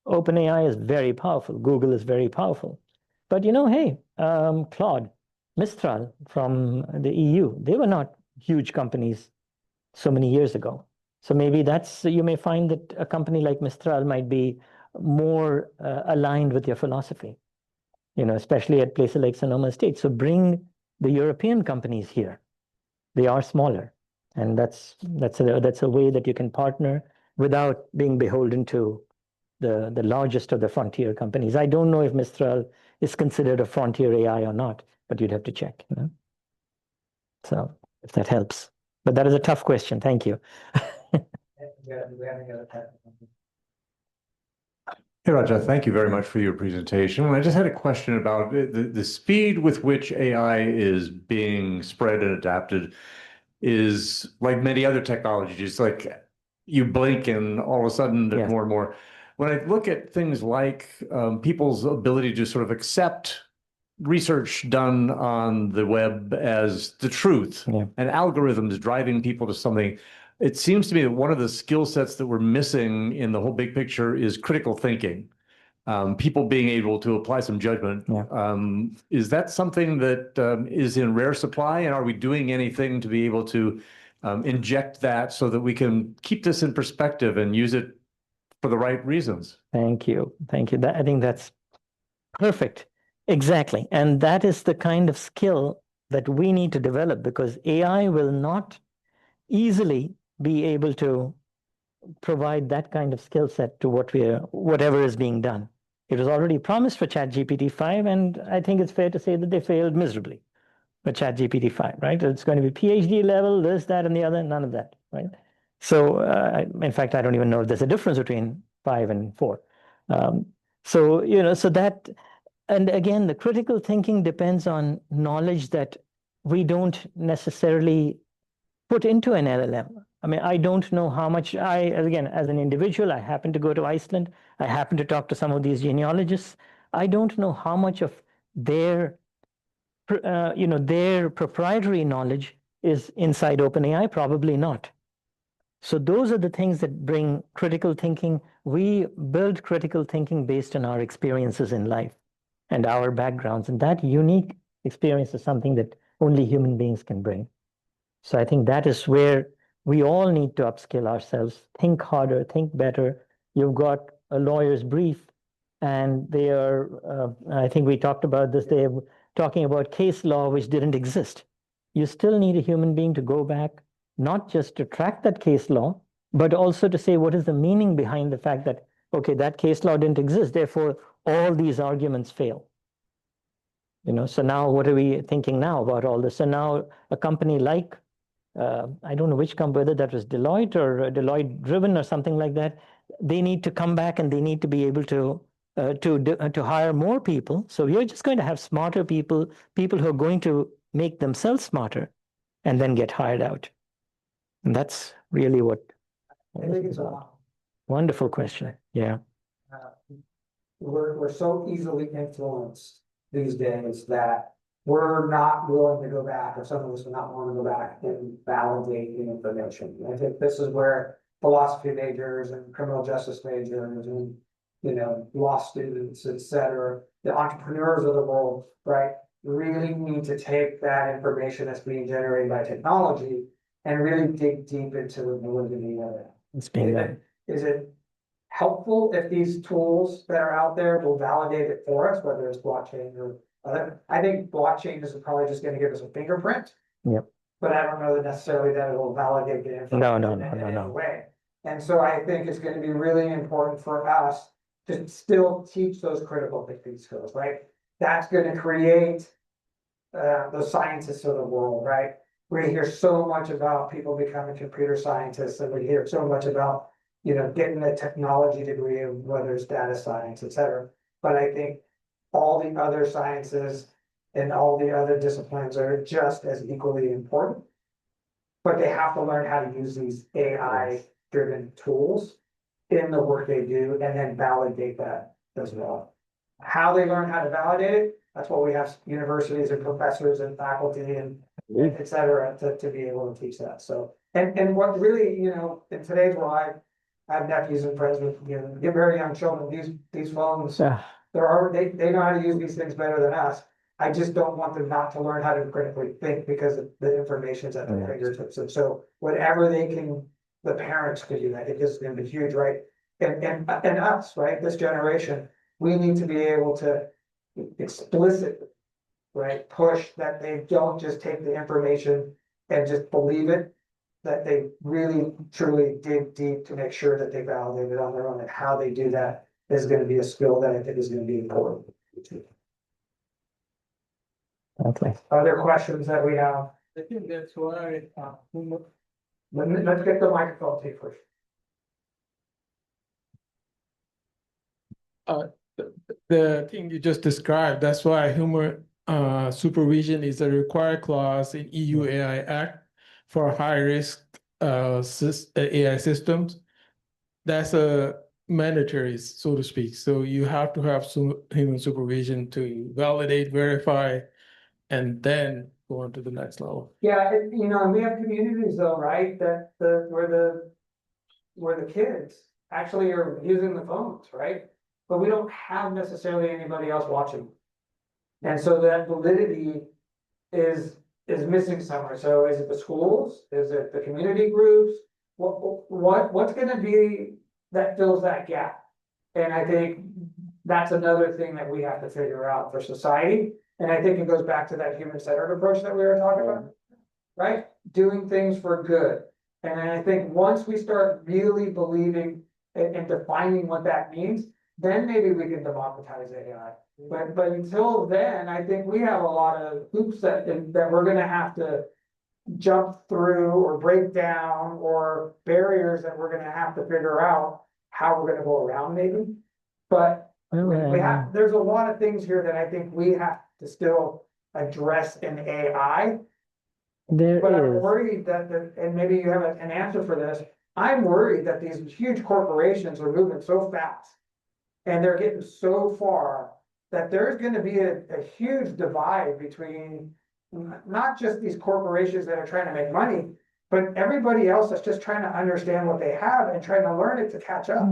OpenAI is very powerful. Google is very powerful. But hey, Claude, Mistral from the EU, they were not huge companies so many years ago. So maybe you may find that a company like Mistral might be more aligned with your philosophy, especially at places like Sonoma State. So bring the European companies here. They are smaller. And that's a way that you can partner without being beholden to the largest of the frontier companies. I don't know if Mistral is considered a frontier AI or not, but you'd have to check. So if that helps. But that is a tough question. Thank you. Hey, Raja, thank you very much for your presentation. I just had a question about the speed with which AI is being spread and adapted is like many other technologies, like you blink and all of a sudden there's more and more. When I look at things like people's ability to sort of accept research done on the web as the truth and algorithms driving people to something, it seems to me that one of the skill sets that we're missing in the whole big picture is critical thinking. People being able to apply some judgment. Is that something that is in rare supply? And are we doing anything to be able to inject that so that we can keep this in perspective and use it for the right reasons? Thank you. Thank you. I think that's perfect. Exactly. And that is the kind of skill that we need to develop, because AI will not easily be able to provide that kind of skill set to whatever is being done. It was already promised for ChatGPT 5, and I think it's fair to say that they failed miserably with ChatGPT 5, right? It's going to be PhD level, this, that, and the other, none of that, right? So, in fact, I don't even know if there's a difference between 5 and 4. So that, and again, the critical thinking depends on knowledge that we don't necessarily put into an LLM. I mean, I don't know how much again, as an individual, I happen to go to Iceland. I happen to talk to some of these genealogists. I don't know how much of their proprietary knowledge is inside OpenAI, probably not. So those are the things that bring critical thinking. We build critical thinking based on our experiences in life and our backgrounds. And that unique experience is something that only human beings can bring. So I think that is where we all need to upskill ourselves, think harder, think better. You've got a lawyer's brief, and they are, I think we talked about this, they're talking about case law which didn't exist. You still need a human being to go back, not just to track that case law, but also to say what is the meaning behind the fact that, okay, that case law didn't exist, therefore all these arguments fail. So now what are we thinking now about all this? So now a company like, I don't know which company, whether that was Deloitte or Deloitte driven or something like that, they need to come back and they need to be able to hire more people. So we are just going to have smarter people who are going to make themselves smarter and then get hired out. And that's really what. I think it's a wonderful question. Yeah. We're so easily influenced these days that we're not willing to go back, or some of us are not willing to go back and validate the information. And I think this is where philosophy majors and criminal justice majors and law students, et cetera, the entrepreneurs of the world, right, really need to take that information that's being generated by technology and really dig deep into the validity of it. It's being done. Is it helpful if these tools that are out there will validate it for us, whether it's blockchain or other? I think blockchain is probably just going to give us a fingerprint. Yep. but I don't know that necessarily that it will validate the information in any way. And so I think it's going to be really important for us to still teach those critical thinking skills, right? That's going to create the scientists of the world, right? We hear so much about people becoming computer scientists, and we hear so much about, getting a technology degree, of whether it's data science, et cetera. But I think all the other sciences and all the other disciplines are just as equally important. But they have to learn how to use these AI-driven tools in the work they do, and then validate that as well. How they learn how to validate it, that's what we have universities and professors and faculty and et cetera to be able to teach that. So, and what really, in today's world, I have nephews and friends with, very young children, these phones, they know how to use these things better than us. I just don't want them not to learn how to critically think, because the information's at their fingertips. And so whatever they can, the parents could do that. It is going to be huge, right? And us, right? This generation, we need to be able to explicitly, right, push that they don't just take the information and just believe it, that they really truly dig deep to make sure that they validate it on their own. And how they do that is going to be a skill that I think is going to be important. Okay. Other questions that we have? I think that's why, Let's get the microphone to you first. the thing you just described, that's why human supervision is a required clause in EU AI Act for high risk AI systems. That's a mandatory, so to speak. So you have to have some human supervision to validate, verify, and then go on to the next level. Yeah, and we have communities though, right? That where the kids actually are using the phones, right? But we don't have necessarily anybody else watching. And so that validity is missing somewhere. So is it the schools? Is it the community groups? What's gonna be that fills that gap? And I think that's another thing that we have to figure out for society. And I think it goes back to that human-centered approach that we were talking about, right? Doing things for good. And I think once we start really believing and defining what that means, then maybe we can democratize AI. But until then, I think we have a lot of hoops that we're gonna have to jump through or break down, or barriers that we're gonna have to figure out how we're gonna go around maybe. But there's a lot of things here that I think we have to still address in AI. But I'm worried that, and maybe you have an answer for this, I'm worried that these huge corporations are moving so fast and they're getting so far that there's going to be a huge divide between not just these corporations that are trying to make money, but everybody else that's just trying to understand what they have and trying to learn it to catch up.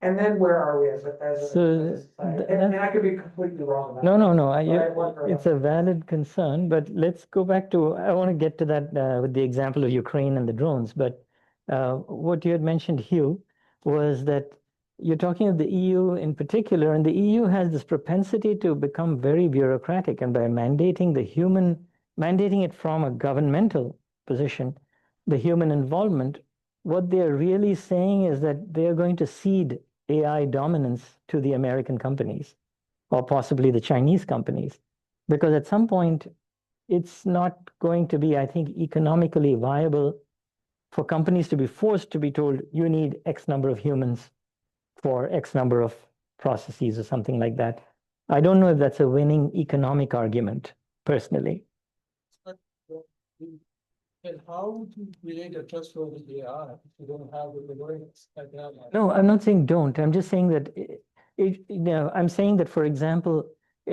And then where are we as a society? And I could be completely wrong about that. No. It's a valid concern, but let's go back to, I want to get to that with the example of Ukraine and the drones. But what you had mentioned, Hugh, was that you're talking of the EU in particular, and the EU has this propensity to become very bureaucratic, and by mandating it from a governmental position, the human involvement, what they're really saying is that they're going to cede AI dominance to the American companies, or possibly the Chinese companies, because at some point it's not going to be, I think, economically viable for companies to be forced to be told you need X number of humans for X number of processes or something like that. I don't know if that's a winning economic argument, personally. And how would you create a trustworthy AI if you don't have the governance like that? No, I'm not saying don't. I'm just saying that, I'm saying that, for example,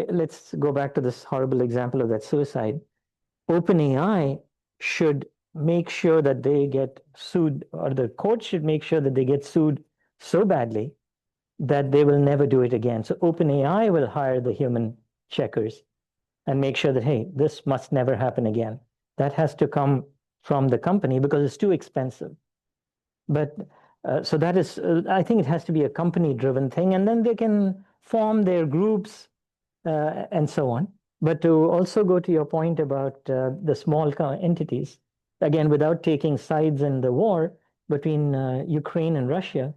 let's go back to this horrible example of that suicide. OpenAI should make sure that they get sued, or the court should make sure that they get sued so badly that they will never do it again. So OpenAI will hire the human checkers and make sure that, hey, this must never happen again. That has to come from the company because it's too expensive. But so that is, I think it has to be a company-driven thing, and then they can form their groups and so on. But to also go to your point about the small entities, again, without taking sides in the war between Ukraine and Russia,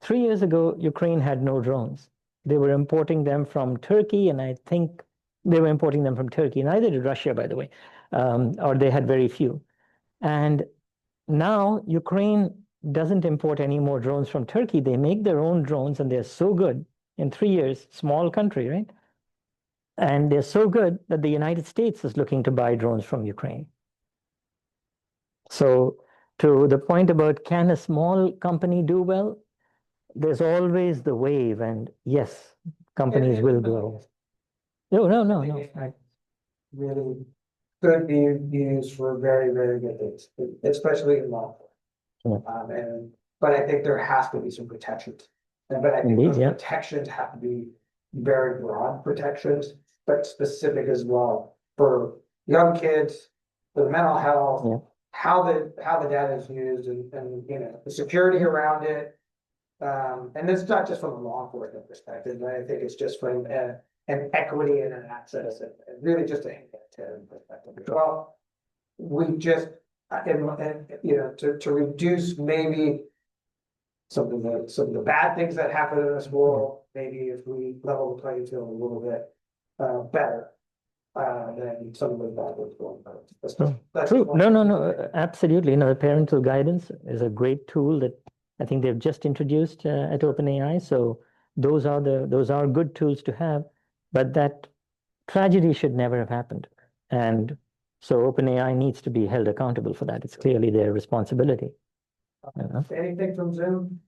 3 years ago, Ukraine had no drones. They were importing them from Turkey, and I think they were importing them from Turkey. Neither did Russia, by the way, or they had very few. And now Ukraine doesn't import any more drones from Turkey. They make their own drones, and they're so good in 3 years, small country, right? And they're so good that the United States is looking to buy drones from Ukraine. So to the point about can a small company do well, there's always the wave, and yes, companies will grow. No. Really could be used for very, very good things, especially in law. But I think there has to be some protections. But I think Indeed, those yeah. protections have to be very broad protections, but specific as well for young kids, for the mental health, Yeah. how the data is used and the security around it. And it's not just from a law enforcement perspective, but I think it's just from an equity and an access and really just a humanitarian perspective as well. We just, to reduce maybe some of the bad things that happen in this world, maybe if we level the playing field a little bit better than some of the bad ones going on. That's True. one No, absolutely. The parental guidance is a great tool that I think they've just introduced at OpenAI. So those are good tools to have, but that tragedy should never have happened. And so OpenAI needs to be held accountable for that. It's clearly their responsibility. Anything from Zoom?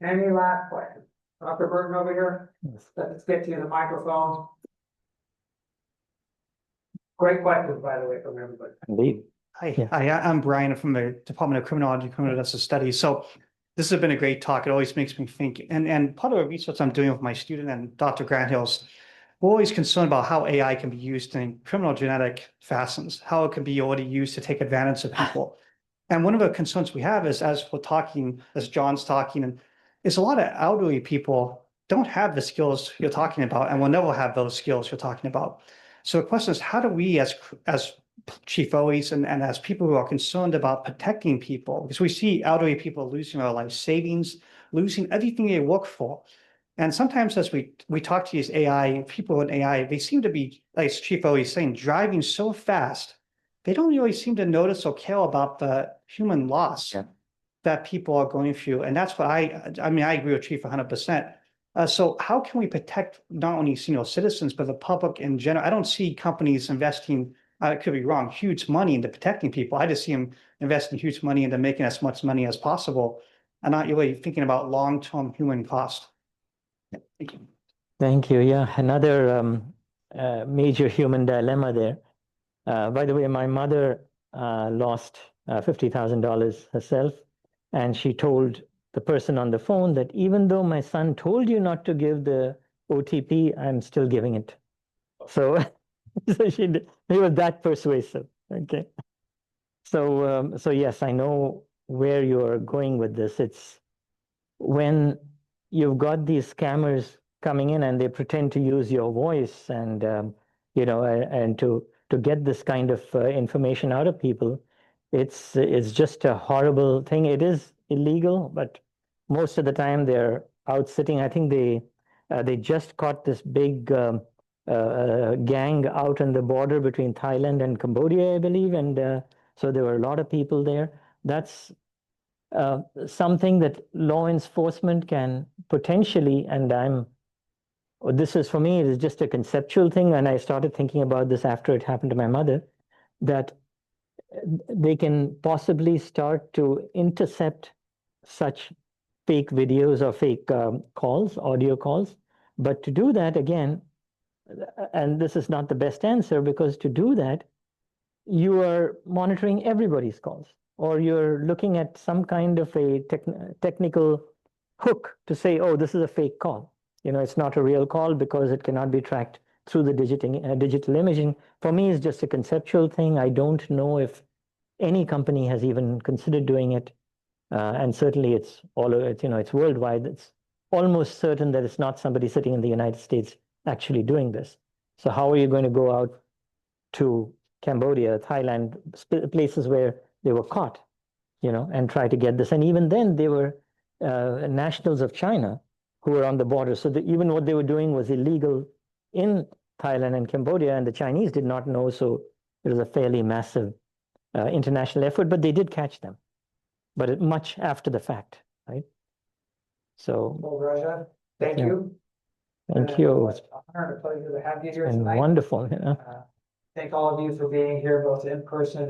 Any last questions? Dr. Burton over here? Yes. Let's get to the microphone. Great questions, by the way, from everybody. Indeed. Hi, I'm Brian from the Department of Criminology, Criminal Justice Studies. So this has been a great talk. It always makes me think. And part of the research I'm doing with my student and Dr. Grant-Hills, we're always concerned about how AI can be used in criminal genetic fashions, how it can be already used to take advantage of people. And one of the concerns we have is, as we're talking, as John's talking, and is a lot of elderly people don't have the skills you're talking about and will never have those skills you're talking about. So the question is, how do we as Chief Oweis and as people who are concerned about protecting people, because we see elderly people losing their life savings, losing everything they work for. And sometimes as we talk to these AI, people in AI, they seem to be, like Chief Oweis saying, driving so fast, they don't really seem to notice or care about the human loss that people are going through. And that's what I agree with Chief 100%. So how can we protect not only senior citizens, but the public in general? I don't see companies investing, I could be wrong, huge money into protecting people. I just see them investing huge money into making as much money as possible and not really thinking about long-term human cost. Thank you. Thank you. Yeah, another major human dilemma there. By the way, my mother lost $50,000 herself, and she told the person on the phone that even though my son told you not to give the OTP, I'm still giving it. So, he was that persuasive. Okay. So yes, I know where you're going with this. It's when you've got these scammers coming in and they pretend to use your voice and and to get this kind of information out of people, it's just a horrible thing. It is illegal, but most of the time they're out sitting. I think they just caught this big gang out on the border between Thailand and Cambodia, I believe, and so there were a lot of people there. That's something that law enforcement can potentially, and this is for me, it is just a conceptual thing, and I started thinking about this after it happened to my mother, that they can possibly start to intercept such fake videos or fake calls, audio calls. But to do that, again, and this is not the best answer, because to do that, you are monitoring everybody's calls, or you're looking at some kind of a technical hook to say, oh, this is a fake call. It's not a real call because it cannot be tracked through the digital imaging. For me, it's just a conceptual thing. I don't know if any company has even considered doing it. And certainly it's worldwide. It's almost certain that it's not somebody sitting in the United States actually doing this. So how are you going to go out to Cambodia, Thailand, places where they were caught, and try to get this? And even then, they were nationals of China who were on the border. So even what they were doing was illegal in Thailand and Cambodia, and the Chinese did not know. So it was a fairly massive international effort, but they did catch them, but much after the fact, right? So, Well, Raja, thank Yeah. you. thank And you. it's an honor and a pleasure to have you here And tonight. wonderful. Thank all of you for being here, both in person